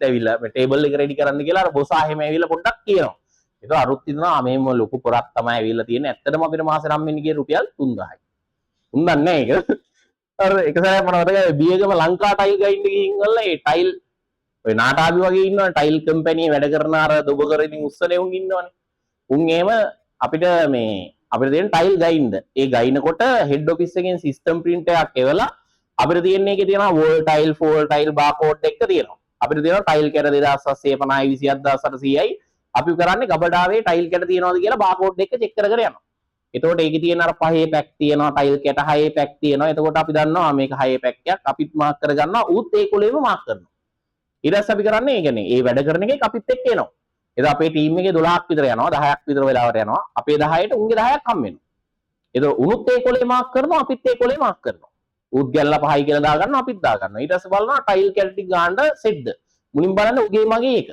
ඇවිල්ලා මේ ටේබල් එක රෙඩි කරන්න කියලා අර බොස් ආහෙම ඇවිල්ලා පොඩ්ඩක් කියනවා. ඒක අරුත් හිතනවා මේම ලොකු පොරක් තමයි ඇවිල්ලා තියෙන්නේ. ඇත්තටම අපිට මාසේ නම් වෙන්නේ කිය රුපියල් 3000යි. උන්දන්නේ නෑ ඒක. අර එක සැරයක් මම මතකයි බියගම ලංකා ටයිල් ගයින්න ගිහින් ගල්ලා ඒ ටයිල් ඔය නාටාබි වගේ ඉන්නවනේ ටයිල් කම්පැනි වැඩ කරන අර දොබ කර ඉතින් උස්සනේ උන් ඉන්නවනේ. උන් එහෙම අපිට දෙන ටයිල් ගයින්ද. ඒ ගයිනකොට හෙඩ් ඔෆිස් එකෙන් සිස්ටම් print එකක් එවලා අපිට තියෙන්නේ ඒකේ තියෙනවා wall tile, fall tile, barcode එක තියෙනවා. අපිට තියෙනවා ටයිල් කැට 2750යි 27800යි. අපි කරන්නේ ගබඩාවේ ටයිල් කැට තියෙනවද කියලා බාකෝඩ් එක චෙක් කර කර යනවා. එතකොට ඒකේ තියෙන අර පහේ පැක් තියෙනවා, ටයිල් කැට හයේ පැක් තියෙනවා. එතකොට අපි දන්නවා මේක හයේ පැක් එකක්. අපිත් මාක් කරගන්නවා. ඌත් ඒ කොලේම මාක් කරනවා. ඊට පස්සේ අපි කරන්නේ ඒ කියන්නේ ඒ වැඩ කරන එකේ අපිත් එක්ක එනවා. එතකොට අපේ ටීම් එකේ 12ක් විතර යනවා, 10ක් විතර වෙලාවට යනවා. අපේ 10ට උන්ගේ 10ක් හම් වෙනවා. එතකොට උනුත් ඒ කොලේ මාක් කරනවා, අපිත් ඒ කොලේ මාක් කරනවා. ඌත් ගැල්ලා පහයි කියලා දා ගන්නවා, අපිත් දා ගන්නවා. ඊට පස්සේ බලනවා ටයිල් කැට ටික ගන්න සෙට්ද. මුලින් බලන්නේ උගේ මගේ එක.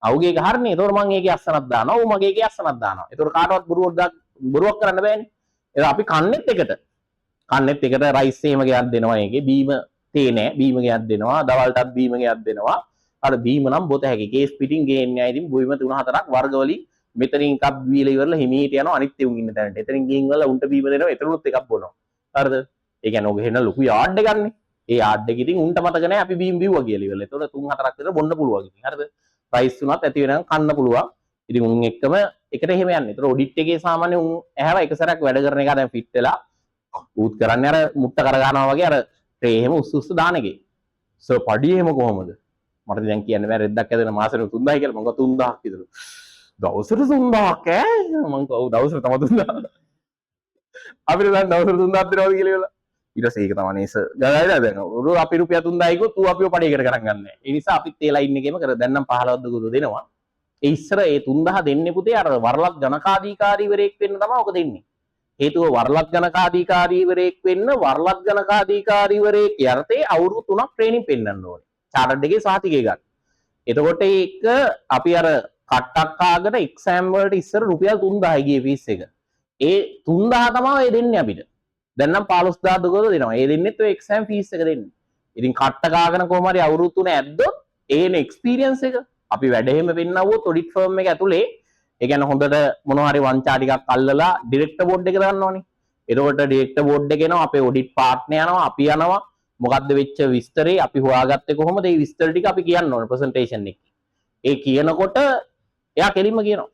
අවුගේ එක හරිනේ. එතකොට මම ඒකේ අස්සනක් දානවා, ඌ මගේ එකේ අස්සනක් දානවා. එතකොට කාටවත් බොරුවක් කරන්න බෑනේ. එතකොට අපි කන්නෙත් එකට රයිස් එහෙම ගයක් දෙනවා ඒකේ. බීම තේ නෑ, බීම ගයක් දෙනවා. දවල්ටත් බීම ගයක් දෙනවා. අර බීම නම් බොත හැකි. කේස් පිටින් ගේන්නේ නැහැ. ඉතින් බීම 3-4ක් වර්ග වලින් මෙතනින් එකක් බීලා ඉවරලා හිමීට යනවා අනිත් උන් ඉන්න තැනට. එතනින් ගිහින් වල උන්ට බීම දෙනවා. එතනොත් එකක් බොනවා. හරිද? ඒ කියන්නේ ඔගේ හෙන ලොකු යාඩ් එකක් නේ. ඒ යාඩ් එක ඉතින් උන්ට මතක නැහැ අපි බීම් බිව්වා කියලා ඉවරලා. ඒතකොට 3-4ක් විතර බොන්න පුළුවන් ඉතින්. හරිද? ප්‍රයිස් උනත් ඇති වෙනකන් කන්න පුළුවන්. ඉතින් උන් එක්කම එකට එහෙම යන්නේ. ඒතකොට ඔඩිට් එකේ සාමාන්‍ය උන් ඇහැව එක සැරයක් වැඩ කරන එක දැන් ෆිට වෙලා ඌත් කරන්නේ අර මුට්ට කර ගන්නවා වගේ අර ට්‍රේ එහෙම උස්ස දාන එකේ. සර් පඩිය එහෙම කොහමද? මට දැන් කියන්න බෑ රෙද්දක් ඇදෙන මාසෙට 3000යි කියලා. මම 3000ක් විතර. දවසට 3000ක් ඈ? මම කව දවසට තම 3000. අපිට දැන් දවසට 3000ක් දෙනවද කියලා ඉවරලා. ඊට පස්සේ ඒක තමයි නේස ගලයිලා දැන්. උරු අපි රුපියල් 3000යි කිව්වොත් ඌ අපිව පඩියකට ගණන් ගන්නෑ. ඒ නිසා අපිත් ඒ ලයින් එකේම කර දැන් නම් 15ක් දුක දෙනවා. ඒ ඉස්සර ඒ 3000 දෙන්නේ පුතේ අර වරලක් ගණකාධිකාරීවරයෙක් වෙන්න තමයි ඔක දෙන්නේ. හේතුව වරලක් ගණකාධිකාරීවරයෙක් වෙන්න වරලක් ගණකාධිකාරීවරයෙක් යටතේ අවුරුදු 3ක් ට්‍රේනින් පෙන්නන්න ඕනේ. චාටර්ඩ් එකේ සහතිකය ගන්න. එතකොට ඒක අපි අර කට්ටක් කාගෙන එක්සෑම් වලට ඉස්සර රුපියල් 3000යි ගියේ ෆීස් එක. ඒ 3000 තමයි ඒ දෙන්නේ අපිට. දැන් නම් 15000 දුකද දෙනවා. ඒ දෙන්නෙත් ඔය එක්සෑම් ෆීස් එක දෙන්නේ. ඉතින් කට්ට කාගෙන කොහොම හරි අවුරුදු 3 ඇද්දොත් ඒන එක්ස්පීරියන්ස් එක අපි වැඩ එහෙම වෙන්නවොත් ඔඩිට් ෆර්ම් එක ඇතුලේ ඒ කියන්නේ හොඳට මොනවා හරි වංචා ටිකක් අල්ලලා ඩිරෙක්ටර් බෝඩ් එක දාන්නවනේ. එතකොට ඩිරෙක්ටර් බෝඩ් එක එනවා අපේ ඔඩිට් පාර්ට්නර් යනවා අපි යනවා මොකද්ද වෙච්ච විස්තරේ අපි හොයාගත්තේ කොහොමද ඒ විස්තර ටික අපි කියන්න ඕනේ ප්‍රසන්ටේෂන් එකේ. ඒ කියනකොට එයා කෙලින්ම කියනවා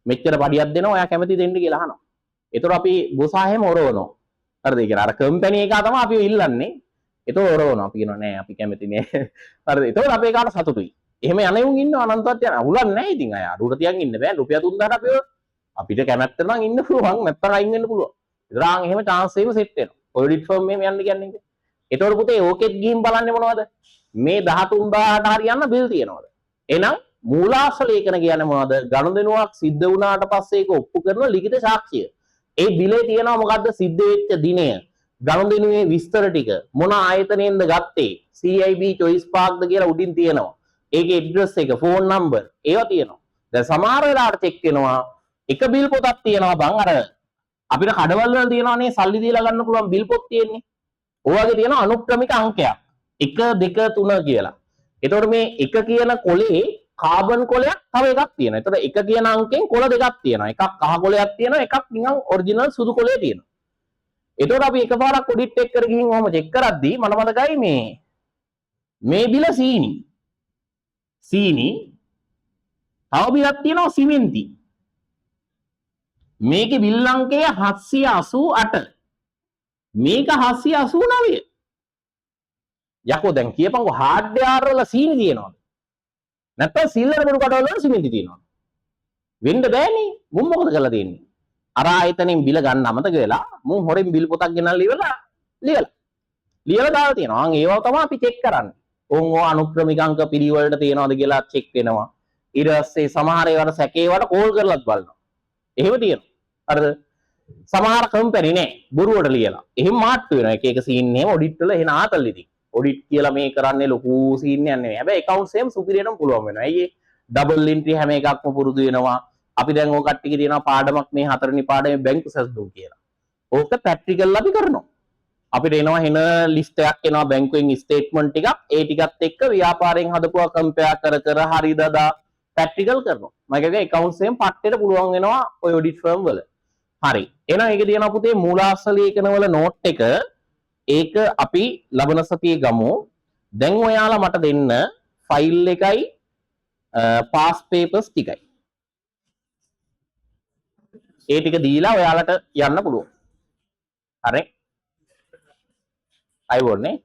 මෙච්චර පඩියක් දෙනවා ඔයා කැමති දෙන්න කියලා අහනවා. ඒතර අපි බොසාහෙම ඔරවනවා. හරිද? ඒ කියන්නේ අර කම්පැනි එක තමයි අපි ඉල්ලන්නේ. ඒතර ඔරවනවා. අපි කියනවා නෑ අපි කැමති නෑ. හරිද? ඒතකොට අපේ කාට සතුටුයි. එහෙම යනෙවුන් ඉන්නවා අනන්තවත් යන අහුලන්නේ නැහැ ඉතින් අය අඩුවට තියන් ඉන්න බෑ රුපියල් 3000ට අපිට කැමැත්ත නම් ඉන්න පුළුවන් නැත්නම් අයින් වෙන්න පුළුවන්. ඉතරාන් එහෙම chance එකම සෙට් වෙනවා. ඔඩිට් ෆර්ම් එකෙම යන්න කියන්නේ. ඒතකොට පුතේ ඕකෙත් ගිහින් බලන්නේ මොනවද? මේ 13000ට හරියන්න බිල් තියනවද? එහෙනම් මූලාශ්‍ර ලේඛන කියන්නේ මොනවද? ගනුදෙනුවක් සිද්ධ වුණාට පස්සේ ඒක ඔප්පු කරන ලිඛිත සාක්ෂිය. ඒ බිලේ තියෙනවා මොකද්ද සිද්ධ වෙච්ච දිනය, ගනුදෙනුවේ විස්තර ටික, මොන ආයතනයෙන්ද ගත්තේ, CIB choice parkද කියලා උඩින් තියෙනවා. ඒකේ ඇඩ්‍රස් එක, ෆෝන් නම්බර් ඒවා තියෙනවා. දැන් සමහර වෙලාවට චෙක් වෙනවා එක බිල් පොතක් තියෙනවා බං අර අපිට කඩවල වල තියෙනවානේ සල්ලි දීලා ගන්න පුළුවන් බිල් පොත් තියෙන්නේ. ඔයගේ තියෙන අනුක්‍රමික අංකයක් 1 2 3 කියලා. එතකොට මේ 1 කියන කොලේ කාබන් කොලයක් තව එකක් තියෙනවා. එතකොට 1 කියන අංකෙන් කොල දෙකක් තියෙනවා. එකක් කහ කොලයක් තියෙනවා, එකක් නිකන් ඔරිජිනල් සුදු කොලේ තියෙනවා. එතකොට අපි එකපාරක් ඔඩිට් එක කර ගිහින් ඔහම චෙක් කරද්දී මට මතකයි මේ බිල සීනි තව බිලක් තියෙනවා සිමෙන්ති. මේකේ බිල් අංකය 788. මේක 789. යකෝ දැන් කියපන්කො හાર્ඩ්වෙයාර් වල සීනි තියෙනවද? නැත්නම් සිල්ලර බඩු කඩවල වල සිමෙන්ති තියෙනවද? වෙන්න බෑනේ. මුන් මොකද කරලා තියෙන්නේ? අර ආයතනෙන් බිල ගන්න අමතක වෙලා මුන් හොරෙන් බිල් පොතක් ගෙනල්ලා ලියලා දාලා තියෙනවා. අන් ඒවා තමයි අපි චෙක් කරන්නේ. ඕන් අනුක්‍රමික අංක පිළිවෙලට තියෙනවද කියලා චෙක් වෙනවා. ඊට පස්සේ සමහර ඒවාට සැකේවට කෝල් කරලත් බලනවා. එහෙම තියෙනවා. හරිද? සමහර කම්පැනි නේ බොරුවට ලියලා. එහෙම මාට්ටු වෙනවා. එක එක සීන් එහෙම ඔඩිට් වල එහෙන ආතල් ඉතින්. ඔඩිට් කියලා මේ කරන්නේ ලොකු සීන් එකක් නෙමෙයි. හැබැයි account සේම සුපිරියටම පුළුවන් වෙනවා. ඇයි ඒ ඩබල් එන්ට්‍රි හැම එකක්ම පුරුදු වෙනවා. අපි දැන් ඕක කට්ටියගේ තියෙනවා පාඩමක් මේ 4 වෙනි පාඩමේ බැංකු සැසඳුම් කියලා. ඕක ප්‍රැක්ටිකල් අපි කරනවා. අපිට එනවා එන ලිස්ට් එකක් එනවා බැංකුවෙන් ස්ටේට්මන්ට් ටිකක්. ඒ ටිකත් එක්ක ව්‍යාපාරයෙන් හදපුවා කම්පෙයාර් කර හරිද දා ප්‍රැක්ටිකල් කරනවා. මම කියන්නේ account සේම පට්ටේට පුළුවන් වෙනවා ඔය ඔඩිට් ෆර්ම් වල. හරි. එහෙනම් ඒකේ තියෙනවා පුතේ මූලාශ්‍ර ලේඛනවල නෝට් එක. ඒක අපි ලබන සතියේ ගමු. දැන් ඔයාලා මට දෙන්න ෆයිල් එකයි පාස් පේපර්ස් ටිකයි. ඒ ටික දීලා ඔයාලට යන්න පුළුවන්. හරි. අයවෝනේ